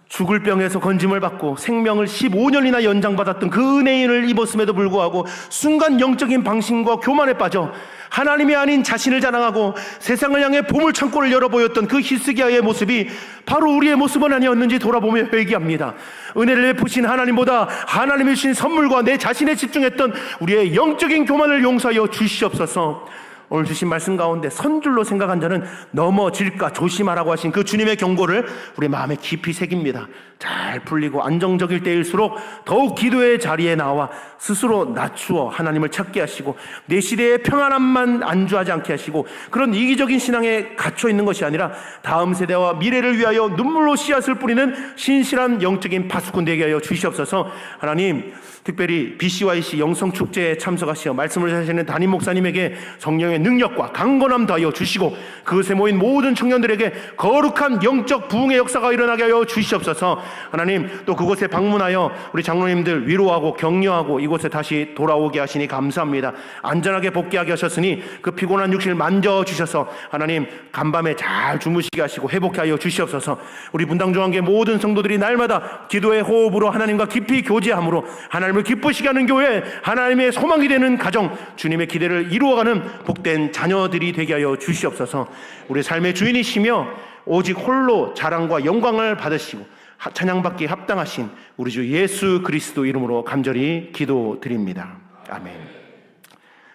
죽을 병에서 건짐을 받고 생명을 15년이나 연장받았던 그 은혜인을 입었음에도 불구하고 순간 영적인 방심과 교만에 빠져 하나님이 아닌 자신을 자랑하고 세상을 향해 보물창고를 열어보였던 그 히스기야의 모습이 바로 우리의 모습은 아니었는지 돌아보며 회개합니다. 은혜를 베푸신 하나님보다 하나님이 주신 선물과 내 자신에 집중했던 우리의 영적인 교만을 용서하여 주시옵소서. 오늘 주신 말씀 가운데 선줄로 생각한 자는 넘어질까 조심하라고 하신 그 주님의 경고를 우리 마음에 깊이 새깁니다. 잘 풀리고 안정적일 때일수록 더욱 기도의 자리에 나와 스스로 낮추어 하나님을 찾게 하시고 내 시대의 평안함만 안주하지 않게 하시고 그런 이기적인 신앙에 갇혀 있는 것이 아니라 다음 세대와 미래를 위하여 눈물로 씨앗을 뿌리는 신실한 영적인 파수꾼 되게 하여 주시옵소서. 하나님, 특별히 BCYC 영성축제에 참석하시어 말씀을 하시는 담임 목사님에게 성령의 능력과 강건함 더하여 주시고 그것에 모인 모든 청년들에게 거룩한 영적 부흥의 역사가 일어나게 하여 주시옵소서. 하나님, 또 그곳에 방문하여 우리 장로님들 위로하고 격려하고 이곳에 다시 돌아오게 하시니 감사합니다. 안전하게 복귀하게 하셨으니 그 피곤한 육신을 만져주셔서 하나님 간밤에 잘 주무시게 하시고 회복케 하여 주시옵소서. 우리 분당중앙교회 모든 성도들이 날마다 기도의 호흡으로 하나님과 깊이 교제함으로 하나님을 기쁘시게 하는 교회, 하나님의 소망이 되는 가정, 주님의 기대를 이루어가는 복된 자녀들이 되게 하여 주시옵소서. 우리 삶의 주인이시며 오직 홀로 자랑과 영광을 받으시고 찬양받기에 합당하신 우리 주 예수 그리스도 이름으로 간절히 기도드립니다. 아멘.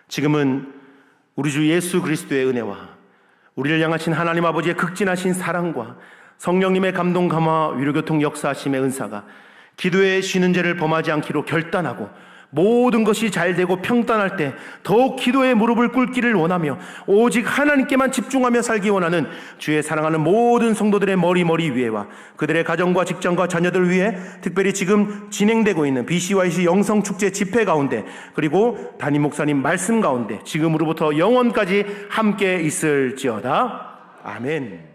지금은 우리 주 예수 그리스도의 은혜와 우리를 향하신 하나님 아버지의 극진하신 사랑과 성령님의 감동 감화 위로교통 역사하심의 은사가 기도에 쉬는 죄를 범하지 않기로 결단하고 모든 것이 잘되고 평단할 때 더욱 기도에 무릎을 꿇기를 원하며 오직 하나님께만 집중하며 살기 원하는 주의 사랑하는 모든 성도들의 머리 위에와 그들의 가정과 직장과 자녀들 위해 특별히 지금 진행되고 있는 BCYC 영성축제 집회 가운데 그리고 담임 목사님 말씀 가운데 지금으로부터 영원까지 함께 있을지어다. 아멘.